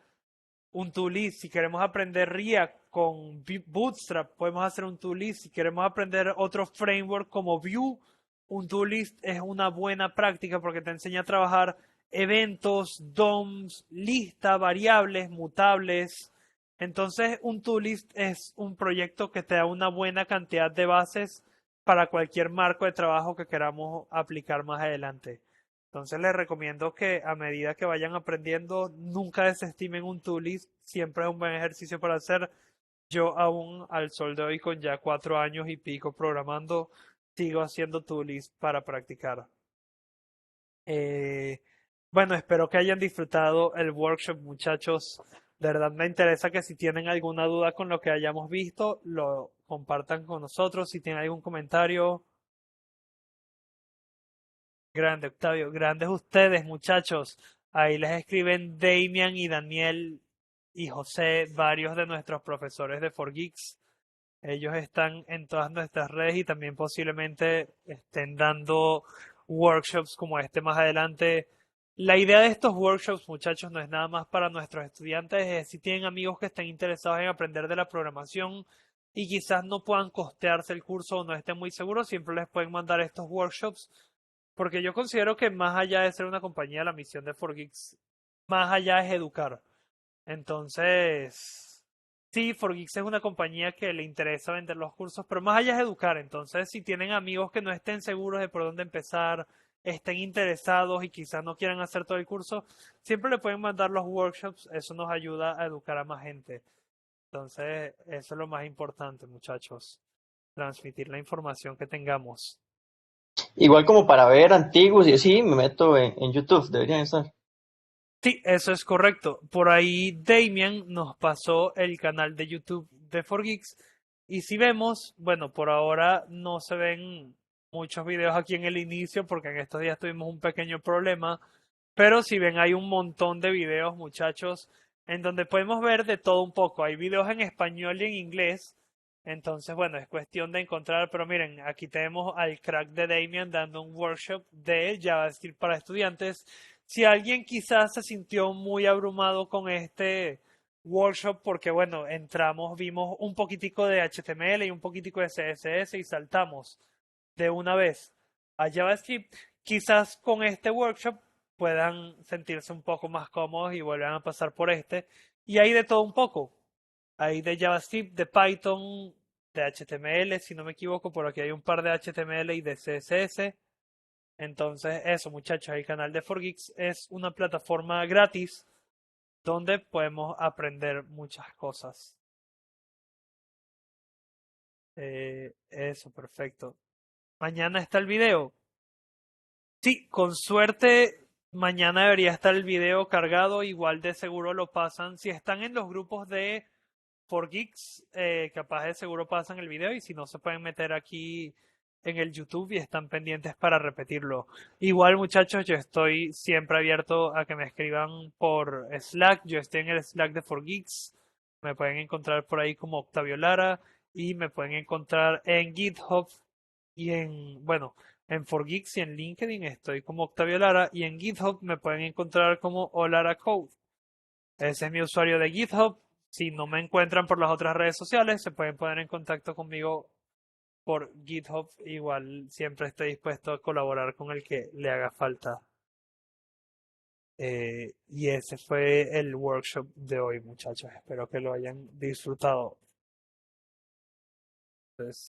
un to-list. Si queremos aprender React con Bootstrap, podemos hacer un to-list. Si queremos aprender otro framework como Vue, un to-list es una buena práctica porque te enseña a trabajar eventos, DOMs, lista, variables, mutables. Entonces, un to-list es un proyecto que te da una buena cantidad de bases para cualquier marco de trabajo que queramos aplicar más adelante. Entonces les recomiendo que a medida que vayan aprendiendo, nunca desestimen un to-list, siempre es un buen ejercicio para hacer. Yo aún al sol de hoy, con ya 4 años y pico programando, sigo haciendo to-list para practicar. Eh, bueno, espero que hayan disfrutado el workshop, muchachos. De verdad me interesa que si tienen alguna duda con lo que hayamos visto, lo compartan con nosotros. Si tienen algún comentario, grande, Octavio. Grandes ustedes, muchachos. Ahí les escriben Damian y Daniel y José, varios de nuestros profesores de 4Geeks. Ellos están en todas nuestras redes y también posiblemente estén dando workshops como este más adelante. La idea de estos workshops, muchachos, no es nada más para nuestros estudiantes. Es si tienen amigos que estén interesados en aprender de la programación y quizás no puedan costearse el curso o no estén muy seguros, siempre les pueden mandar estos workshops porque yo considero que más allá de ser una compañía, la misión de 4Geeks, más allá es educar. Entonces, sí, 4Geeks es una compañía que le interesa vender los cursos, pero más allá es educar. Entonces, si tienen amigos que no estén seguros de por dónde empezar, estén interesados y quizás no quieran hacer todo el curso, siempre le pueden mandar los workshops. Eso nos ayuda a educar a más gente. Entonces, eso es lo más importante, muchachos. Transmitir la información que tengamos. Igual como para ver antiguos y así, me meto en YouTube, deberían estar. Sí, eso es correcto. Por ahí Damian nos pasó el canal de YouTube de 4Geeks. Y si vemos, bueno, por ahora no se ven muchos videos aquí en el inicio porque en estos días tuvimos un pequeño problema. Pero si ven, hay un montón de videos, muchachos, en donde podemos ver de todo un poco. Hay videos en español y en inglés. Entonces, bueno, es cuestión de encontrar. Pero miren, aquí tenemos al crack de Damian dando un workshop de JavaScript para estudiantes. Si alguien quizás se sintió muy abrumado con este workshop, porque bueno, entramos, vimos un poquitico de HTML y un poquitico de CSS y saltamos de una vez a JavaScript, quizás con este workshop puedan sentirse un poco más cómodos y vuelvan a pasar por este. Y hay de todo un poco. Hay de JavaScript, de Python, de HTML, si no me equivoco, por aquí hay un par de HTML y de CSS. Entonces, eso, muchachos, el canal de 4Geeks es una plataforma gratis donde podemos aprender muchas cosas. Eso, perfecto. Mañana está el video. Sí, con suerte, mañana debería estar el video cargado. Igual de seguro lo pasan. Si están en los grupos de For Geeks, capaz de seguro pasan el video y si no se pueden meter aquí en el YouTube y están pendientes para repetirlo. Igual muchachos, yo estoy siempre abierto a que me escriban por Slack, yo estoy en el Slack de For Geeks, me pueden encontrar por ahí como Octavio Lara y me pueden encontrar en GitHub y bueno, en For Geeks y en LinkedIn estoy como Octavio Lara y en GitHub me pueden encontrar como Olara Code. Ese es mi usuario de GitHub. Si no me encuentran por las otras redes sociales, se pueden poner en contacto conmigo por GitHub. Igual siempre estoy dispuesto a colaborar con el que le haga falta. Y ese fue el workshop de hoy, muchachos. Espero que lo hayan disfrutado. Entonces,